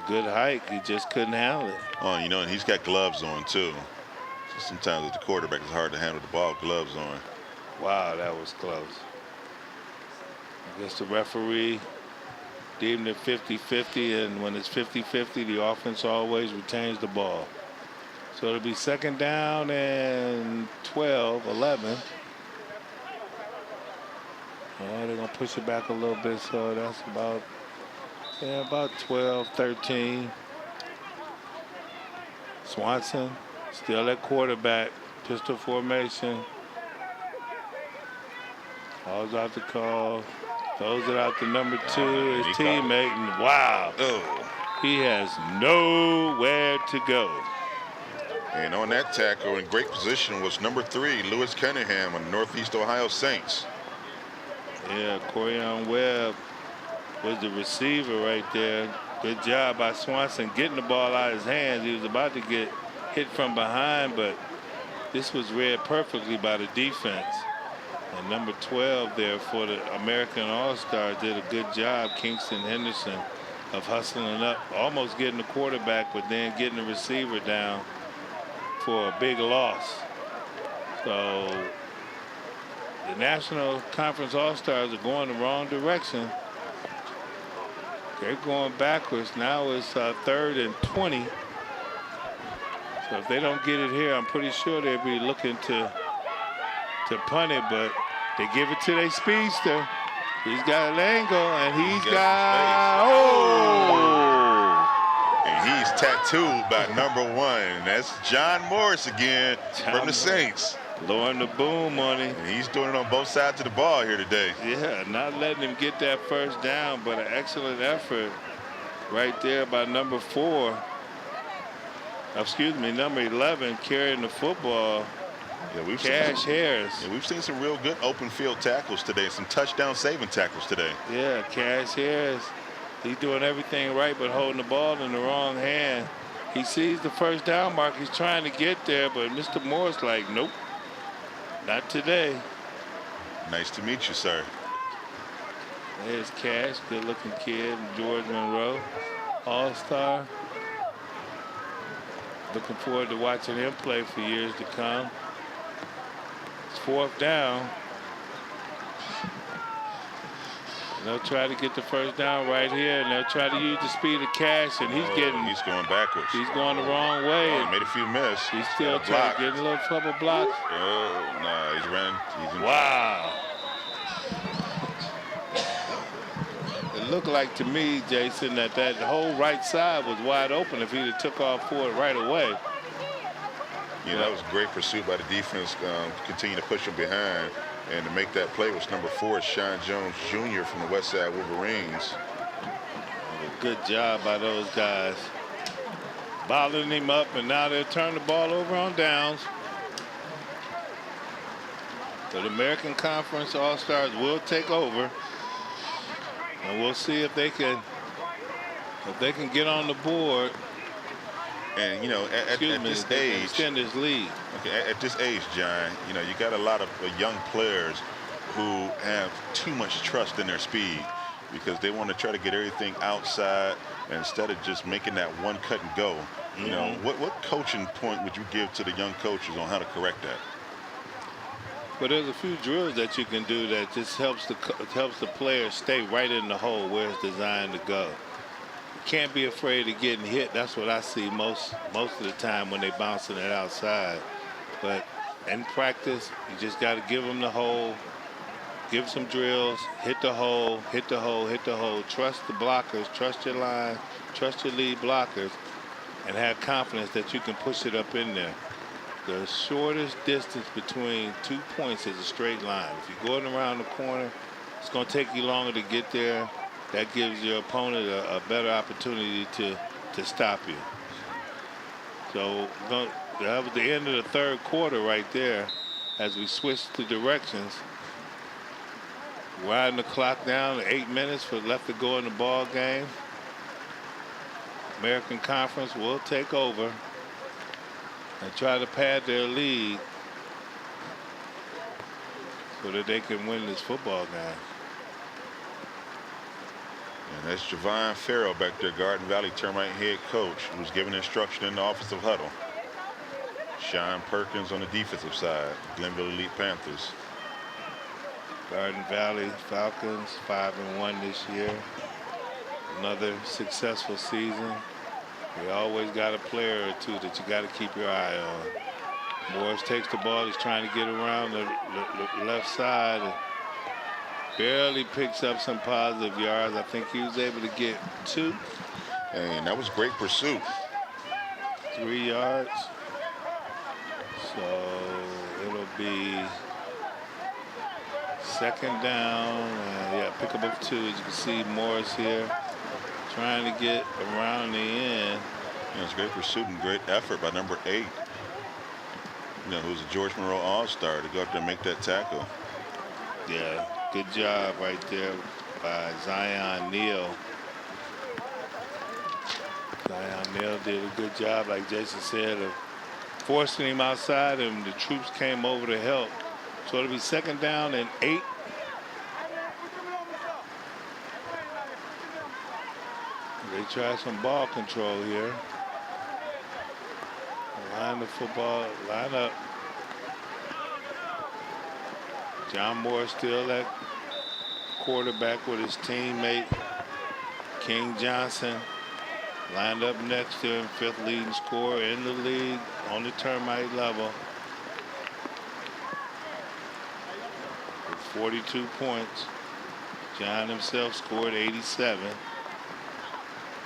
Good hike, he just couldn't handle it. Oh, you know, and he's got gloves on too. So sometimes as the quarterback, it's hard to handle the ball, gloves on. Wow, that was close. I guess the referee deemed it 50-50, and when it's 50-50, the offense always retains the ball. So it'll be 2nd down and 11. They're gonna push it back a little bit, so that's about 12, 13. Swanson still at quarterback, pistol formation. Calls out the call. Throws it out to number 2, his teammate, and wow, he has nowhere to go. And on that tackle in great position was number 3, Lewis Cunningham of Northeast Ohio Saints. Yeah, Corian Webb was the receiver right there. Good job by Swanson getting the ball out of his hands. He was about to get hit from behind, but this was read perfectly by the defense. And number 12 there for the American All-Stars did a good job, Kingston Henderson, of hustling up, almost getting the quarterback, but then getting the receiver down for a big loss. So the National Conference All-Stars are going the wrong direction. They're going backwards. Now it's 3rd and 20. So if they don't get it here, I'm pretty sure they'll be looking to punt it, but they give it to their speedster. He's got an angle, and he's got and he's tattooed by number 1. That's John Morris again from the Saints. Blowing the boom on him. And he's doing it on both sides of the ball here today. Yeah, not letting him get that first down, but an excellent effort right there by number 4. Excuse me, number 11 carrying the football. Yeah, Cash Harris. Yeah, we've seen some real good open field tackles today, some touchdown saving tackles today. Yeah, Cash Harris. He's doing everything right, but holding the ball in the wrong hand. He sees the first down mark. He's trying to get there, but Mr. Moore's like, nope, not today. Nice to meet you, sir. There's Cash, good-looking kid, George Monroe, all-star. Looking forward to watching him play for years to come. It's 4th down. And they'll try to get the first down right here, and they'll try to use the speed of Cash, and he's going backwards. He's going the wrong way. Oh, he made a few miss. He's still trying to get a little couple blocks. Oh, no, he's running. Wow. It looked like to me, Jason, that whole right side was wide open if he'd have took off for it right away. Yeah, that was a great pursuit by the defense. Continue to push him behind. And to make that play was number 4, Sean Jones Jr. from the Westside Wolverines. Good job by those guys. Bottling him up, and now they'll turn the ball over on downs. So the American Conference All-Stars will take over. And we'll see if they can get on the board. And, you know, at this age, extend his lead. Okay, at this age, John, you know, you got a lot of young players who have too much trust in their speed because they want to try to get everything outside instead of just making that one cut and go. You know, what coaching point would you give to the young coaches on how to correct that? But there's a few drills that you can do that just helps the player stay right in the hole where it's designed to go. Can't be afraid of getting hit. That's what I see most of the time when they bouncing it outside. But in practice, you just got to give them the hole, give some drills, hit the hole, hit the hole, hit the hole. Trust the blockers, trust your line, trust your lead blockers, and have confidence that you can push it up in there. The shortest distance between 2 points is a straight line. If you're going around the corner, it's going to take you longer to get there. That gives your opponent a better opportunity to stop you. So that was the end of the 3rd quarter right there as we switched to directions. Winding the clock down, 8 minutes left to go in the ball game. American Conference will take over and try to pad their lead so that they can win this football game. And that's Javon Farrell back there, Garden Valley Termite head coach, who's giving instruction in the offensive huddle. Sean Perkins on the defensive side, Glenville Elite Panthers. Garden Valley Falcons 5-1 this year. Another successful season. We always got a player or two that you got to keep your eye on. Morris takes the ball. He's trying to get around the left side. And barely picks up some positive yards. I think he was able to get 2. And that was great pursuit. 3 yards. So it'll be 2nd down. Yeah, pick up of 2. As you can see, Morris here trying to get around the end. Yeah, it's great pursuit and great effort by number 8. You know, who's a George Monroe All-Star to go up there and make that tackle. Yeah, good job right there by Zion Neal. Zion Neal did a good job, like Jason said, of forcing him outside, and the troops came over to help. So it'll be 2nd down and 8. They try some ball control here. Line the football, line up. John Moore still at quarterback with his teammate King Johnson. Lined up next to him, 5th leading scorer in the league on the Termite level. With 42 points. John himself scored 87.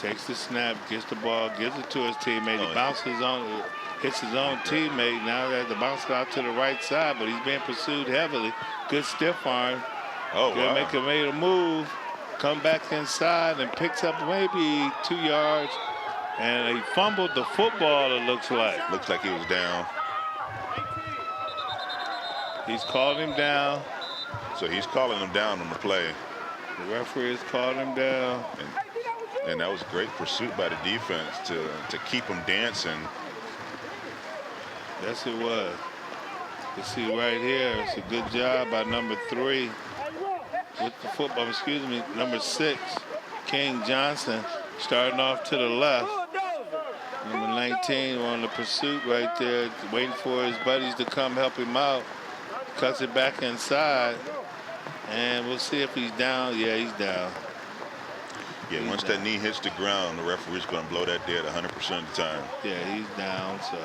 Takes the snap, gets the ball, gives it to his teammate. He bounces on, hits his own teammate. Now he has to bounce it out to the right side, but he's being pursued heavily. Good stiff arm. Oh, wow. Made a move, come back inside and picks up maybe 2 yards. And he fumbled the football, it looks like. Looks like he was down. He's called him down. So he's calling him down on the play. The referee has called him down. And that was great pursuit by the defense to keep him dancing. Yes, it was. You see right here, it's a good job by number 3 with the football, excuse me, number 6, King Johnson, starting off to the left. Number 19 on the pursuit right there, waiting for his buddies to come help him out. Cuts it back inside, and we'll see if he's down. Yeah, he's down. Yeah, once that knee hits the ground, the referee's going to blow that dead 100% of the time. Yeah, he's down, so.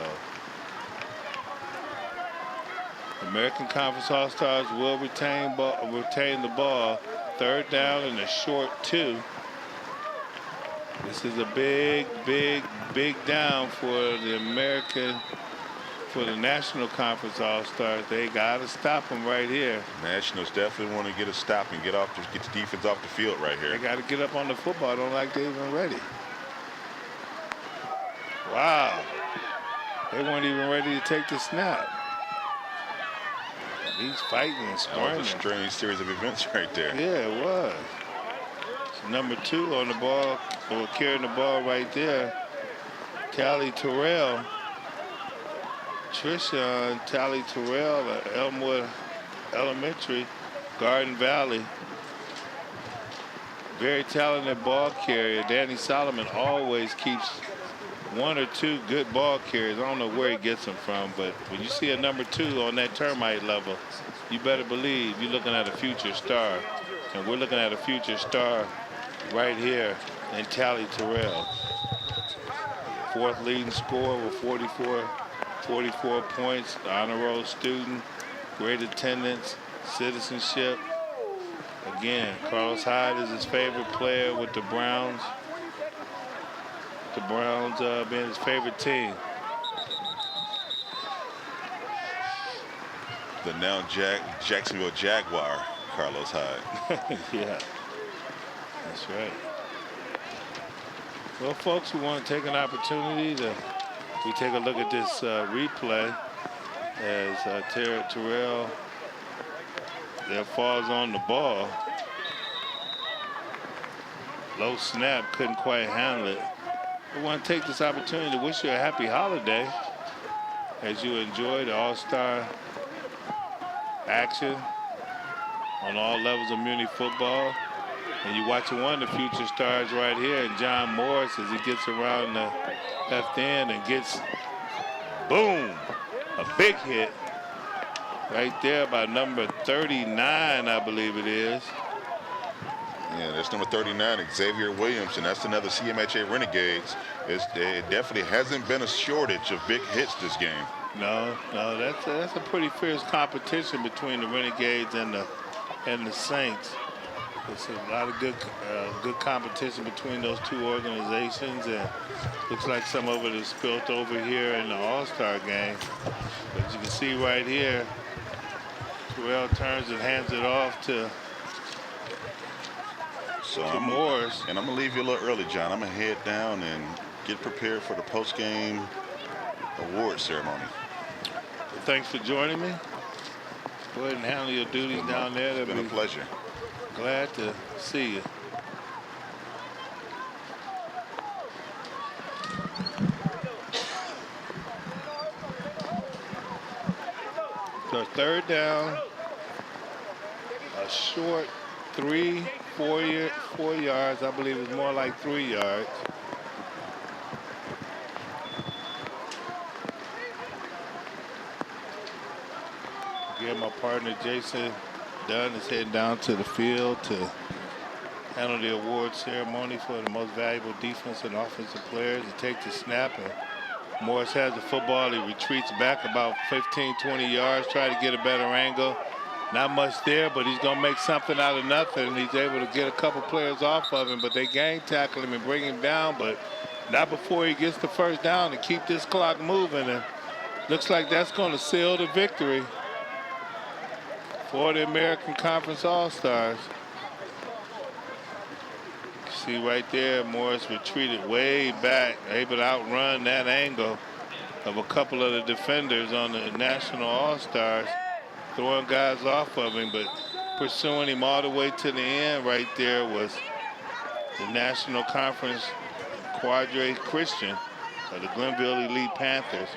American Conference All-Stars will retain the ball. 3rd down and a short 2. This is a big, big, big down for the National Conference All-Stars. They got to stop them right here. Nationals definitely want to get a stop and get the defense off the field right here. They got to get up on the football. I don't like they're even ready. Wow. They weren't even ready to take the snap. He's fighting and squirming. That was a strange series of events right there. Yeah, it was. So number 2 on the ball, or carrying the ball right there, Tally Terrell. Trisha Tally Terrell at Elmwood Elementary, Garden Valley. Very talented ball carrier. Danny Solomon always keeps 1 or 2 good ball carriers. I don't know where he gets them from, but when you see a number 2 on that Termite level, you better believe you're looking at a future star. And we're looking at a future star right here in Tally Terrell. 4th leading scorer with 44 points, the honor roll student, great attendance, citizenship. Again, Carlos Hyde is his favorite player with the Browns. The Browns being his favorite team. The now Jacksonville Jaguar, Carlos Hyde. Yeah, that's right. Well, folks, we want to take an opportunity to take a look at this replay as Terrell there falls on the ball. Low snap, couldn't quite handle it. We want to take this opportunity to wish you a happy holiday as you enjoy the All-Star action on all levels of Muni football. And you're watching one of the future stars right here, and John Morris, as he gets around the left end and gets, boom, a big hit right there by number 39, I believe it is. Yeah, that's number 39, Xavier Williams, and that's another CMHA Renegades. It definitely hasn't been a shortage of big hits this game. No, that's a pretty fierce competition between the Renegades and the Saints. It's a lot of good competition between those 2 organizations, and looks like some of it is spilled over here in the All-Star game. But you can see right here, Terrell turns and hands it off to Morris. And I'm going to leave you a little early, John. I'm going to head down and get prepared for the post-game award ceremony. Well, thanks for joining me. Go ahead and handle your duties down there. It's been a pleasure. Glad to see you. So 3rd down, a short 4 yards. I believe it's more like 3 yards. Again, my partner Jason Dunn is heading down to the field to handle the award ceremony for the most valuable defense and offensive players. He takes the snap, and Morris has the football. He retreats back about 15, 20 yards, try to get a better angle. Not much there, but he's going to make something out of nothing. He's able to get a couple players off of him, but they gang tackle him and bring him down, but not before he gets the first down to keep this clock moving. And looks like that's going to seal the victory for the American Conference All-Stars. See right there, Morris retreated way back, able to outrun that angle of a couple of the defenders on the National All-Stars, throwing guys off of him, but pursuing him all the way to the end right there was the National Conference Quadre Christian of the Glenville Elite Panthers.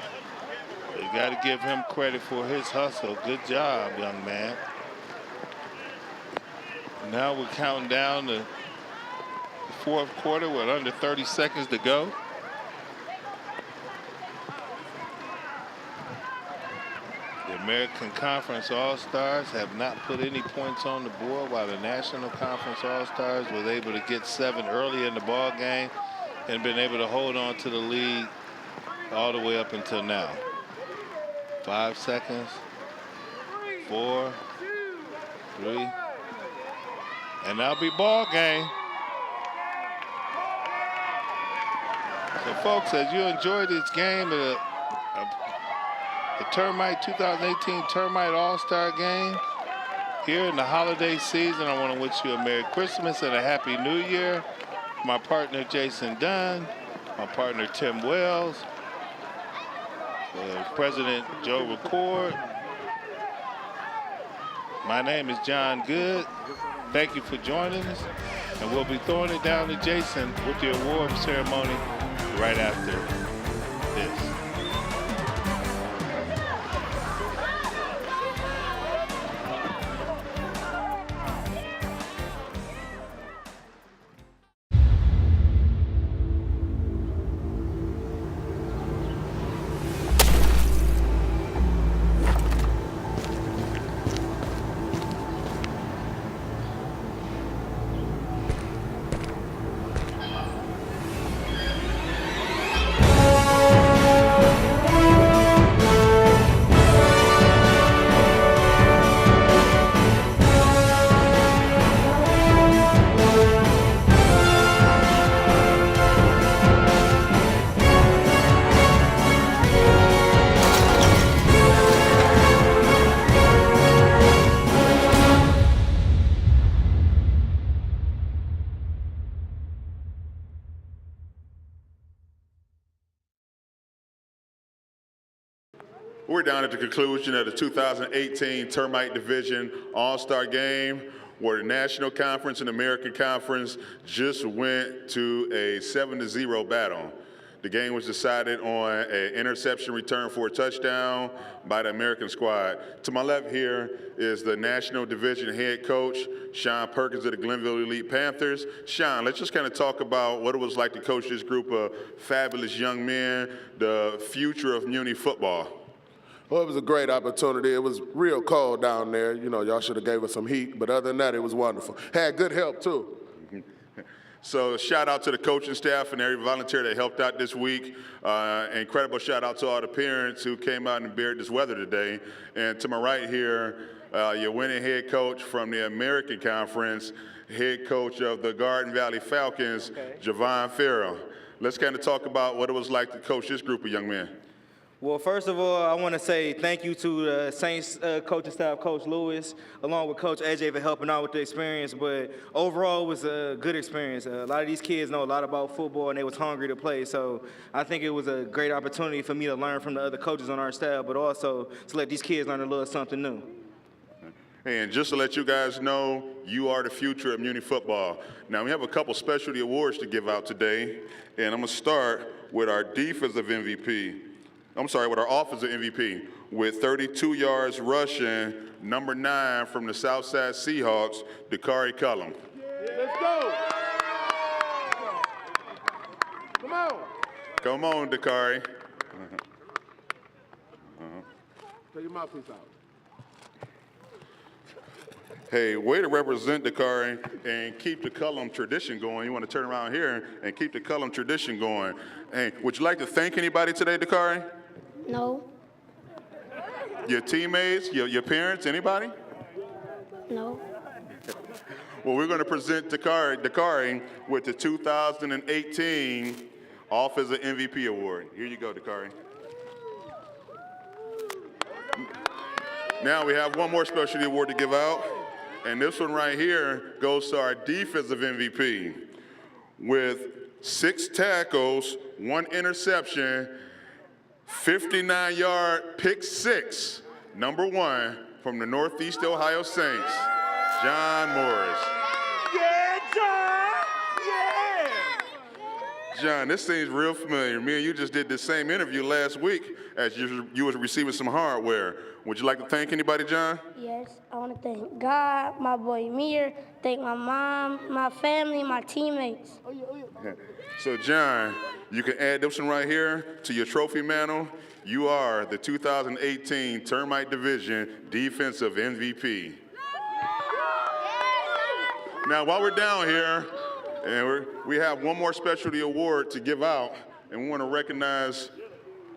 You got to give him credit for his hustle. Good job, young man. Now we're counting down the fourth quarter with under 30 seconds to go. The American Conference All-Stars have not put any points on the board, while the National Conference All-Stars was able to get 7 early in the ball game and been able to hold on to the lead all the way up until now. 5 seconds, 4, 3, and that'll be ball game. So folks, as you enjoy this game, the Termite 2018 Termite All-Star Game here in the holiday season, I want to wish you a Merry Christmas and a Happy New Year. My partner Jason Dunn, my partner Tim Wells, President Joe Record. My name is John Good. Thank you for joining us, and we'll be throwing it down to Jason with the award ceremony right after this. We're down at the conclusion of the 2018 Termite Division All-Star Game, where the National Conference and American Conference just went to a 7-0 battle. The game was decided on an interception return for a touchdown by the American squad. To my left here is the National Division head coach, Sean Perkins of the Glenville Elite Panthers. Sean, let's just kind of talk about what it was like to coach this group of fabulous young men, the future of Muni football. Well, it was a great opportunity. It was real cold down there. You know, y'all should have gave us some heat, but other than that, it was wonderful. Had good help, too. So shout out to the coaching staff and every volunteer that helped out this week. Incredible shout out to all the parents who came out and bared this weather today. And to my right here, your winning head coach from the American Conference, head coach of the Garden Valley Falcons, Javon Farrell. Let's kind of talk about what it was like to coach this group of young men. Well, first of all, I want to say thank you to the Saints coaching staff, Coach Lewis, along with Coach AJ for helping out with the experience. But overall, it was a good experience. A lot of these kids know a lot about football, and they was hungry to play. So I think it was a great opportunity for me to learn from the other coaches on our staff, but also to let these kids learn a little something new. And just to let you guys know, you are the future of Muni football. Now, we have a couple specialty awards to give out today, and I'm going to start with our defensive MVP. With our offensive MVP, with 32 yards rushing, number 9 from the Southside Seahawks, Dakari Cullum. Let's go. Come on. Come on, Dakari. Take your mouthpiece out. Hey, way to represent Dakari and keep the Cullum tradition going. You want to turn around here and keep the Cullum tradition going. Hey, would you like to thank anybody today, Dakari? No. Your teammates, your parents, anybody? No. Well, we're going to present Dakari with the 2018 Offensive MVP Award. Here you go, Dakari. Now we have one more specialty award to give out, and this one right here goes to our defensive MVP with 6 tackles, 1 interception, 59-yard pick 6, number 1 from the Northeast Ohio Saints, John Morris. Yeah, John! Yeah! John, this seems real familiar. Me and you just did the same interview last week as you was receiving some hardware. Would you like to thank anybody, John? Yes, I want to thank God, my boy Mir, thank my mom, my family, my teammates. So, John, you can add this one right here to your trophy mantle. You are the 2018 Termite Division Defensive MVP. Now, while we're down here, and we have one more specialty award to give out, and we want to recognize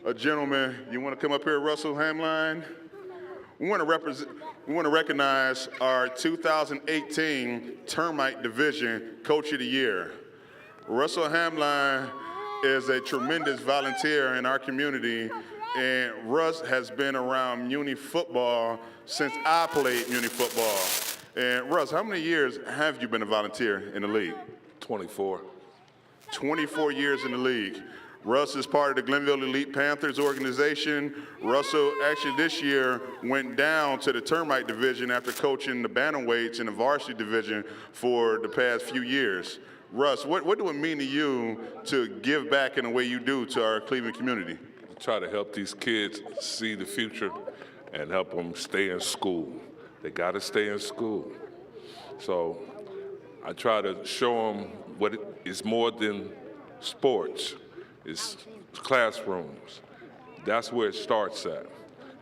a gentleman. You want to come up here, Russell Hamline? We want to recognize our 2018 Termite Division Coach of the Year. Russell Hamline is a tremendous volunteer in our community, and Russ has been around Muni football since I played Muni football. And Russ, how many years have you been a volunteer in the league? 24. 24 years in the league. Russ is part of the Glenville Elite Panthers organization. Russell actually this year went down to the Termite division after coaching the bantamweights in the varsity division for the past few years. Russ, what do it mean to you to give back in the way you do to our Cleveland community? Try to help these kids see the future and help them stay in school. They got to stay in school. So I try to show them what it's more than sports. It's classrooms. That's where it starts at.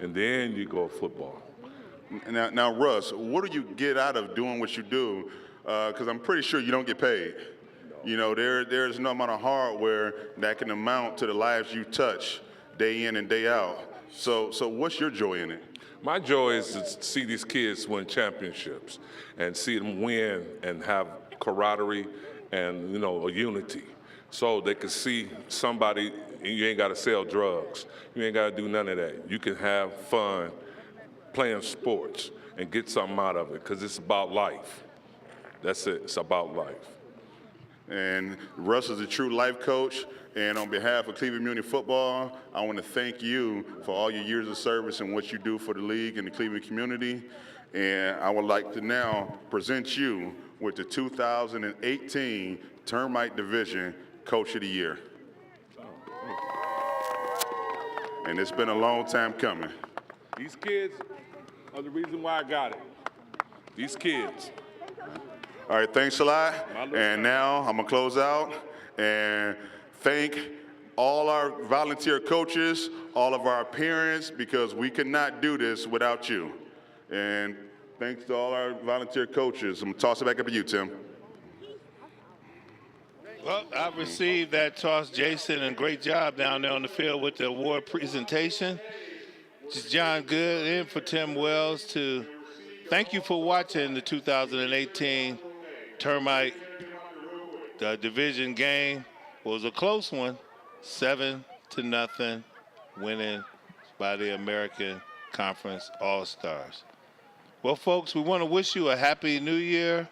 And then you go football. Now, Russ, what do you get out of doing what you do? Because I'm pretty sure you don't get paid. You know, there's no amount of hardware that can amount to the lives you touch day in and day out. So what's your joy in it? My joy is to see these kids win championships and see them win and have camaraderie and, you know, a unity. So they can see somebody, you ain't got to sell drugs. You ain't got to do none of that. You can have fun playing sports and get something out of it because it's about life. That's it. It's about life. And Russ is a true life coach. And on behalf of Cleveland Muni Football, I want to thank you for all your years of service and what you do for the league and the Cleveland community. And I would like to now present you with the 2018 Termite Division Coach of the Year. And it's been a long time coming. These kids are the reason why I got it. These kids. All right, thanks a lot. And now I'm going to close out and thank all our volunteer coaches, all of our parents, because we could not do this without you. And thanks to all our volunteer coaches. I'm going to toss it back up to you, Tim. Well, I received that toss, Jason, and great job down there on the field with the award presentation. Just John Good in for Tim Wells to thank you for watching the 2018 Termite division game. It was a close one, 7-0, winning by the American Conference All-Stars. Well, folks, we want to wish you a happy New Year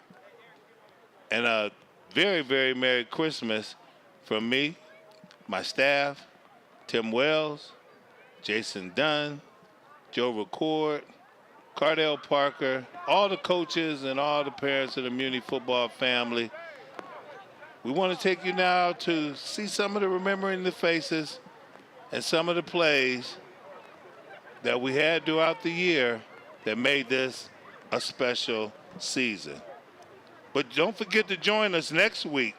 and a very, very Merry Christmas from me, my staff, Tim Wells, Jason Dunn, Joe Record, Cardell Parker, all the coaches and all the parents of the Muni football family. We want to take you now to see some of the remembering the faces and some of the plays that we had throughout the year that made this a special season. But don't forget to join us next week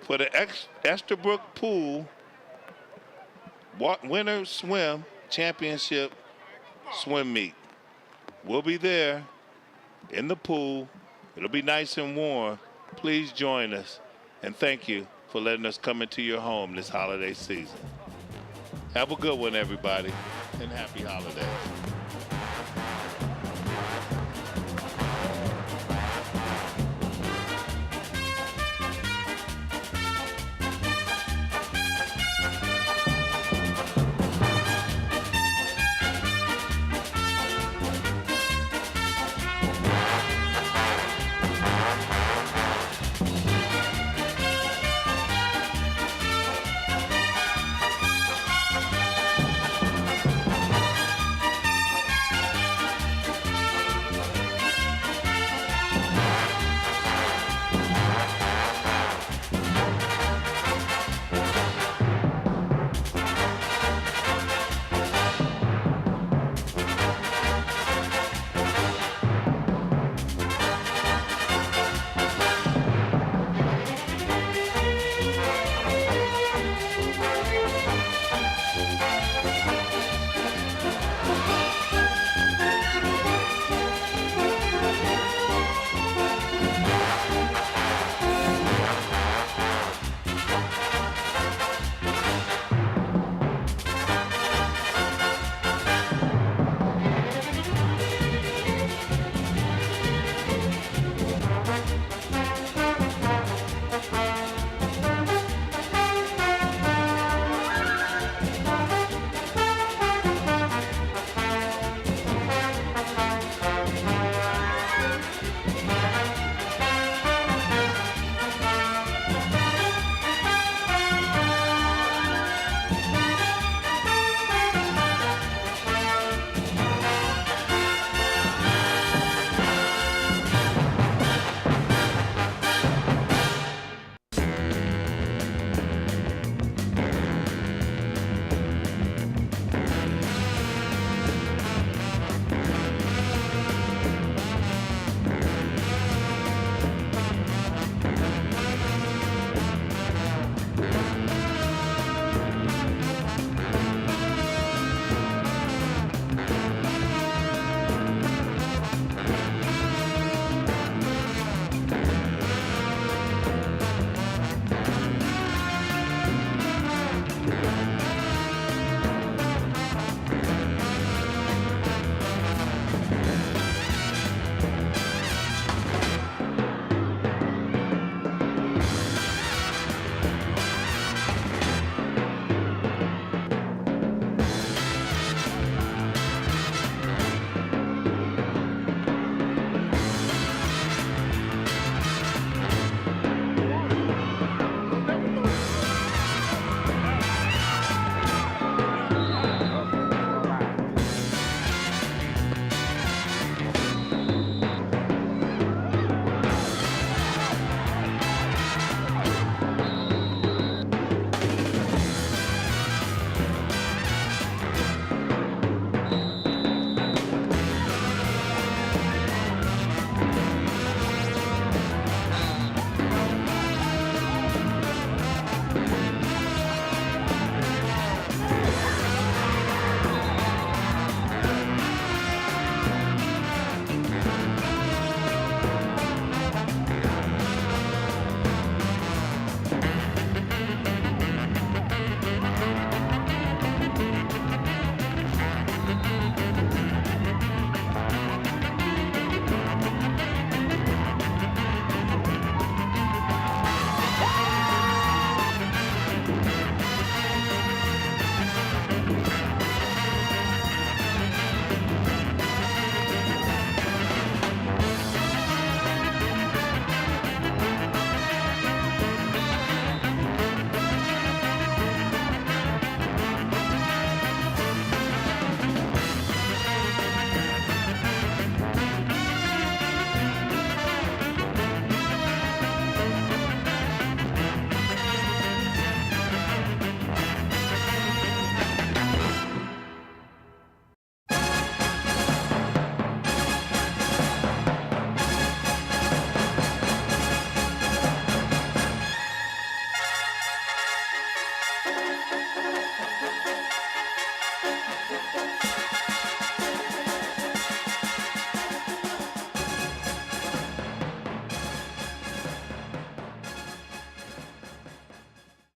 for the Estabrook Pool Winter Swim Championship swim meet. We'll be there in the pool. It'll be nice and warm. Please join us. And thank you for letting us come into your home this holiday season. Have a good one, everybody, and happy holidays. TV20.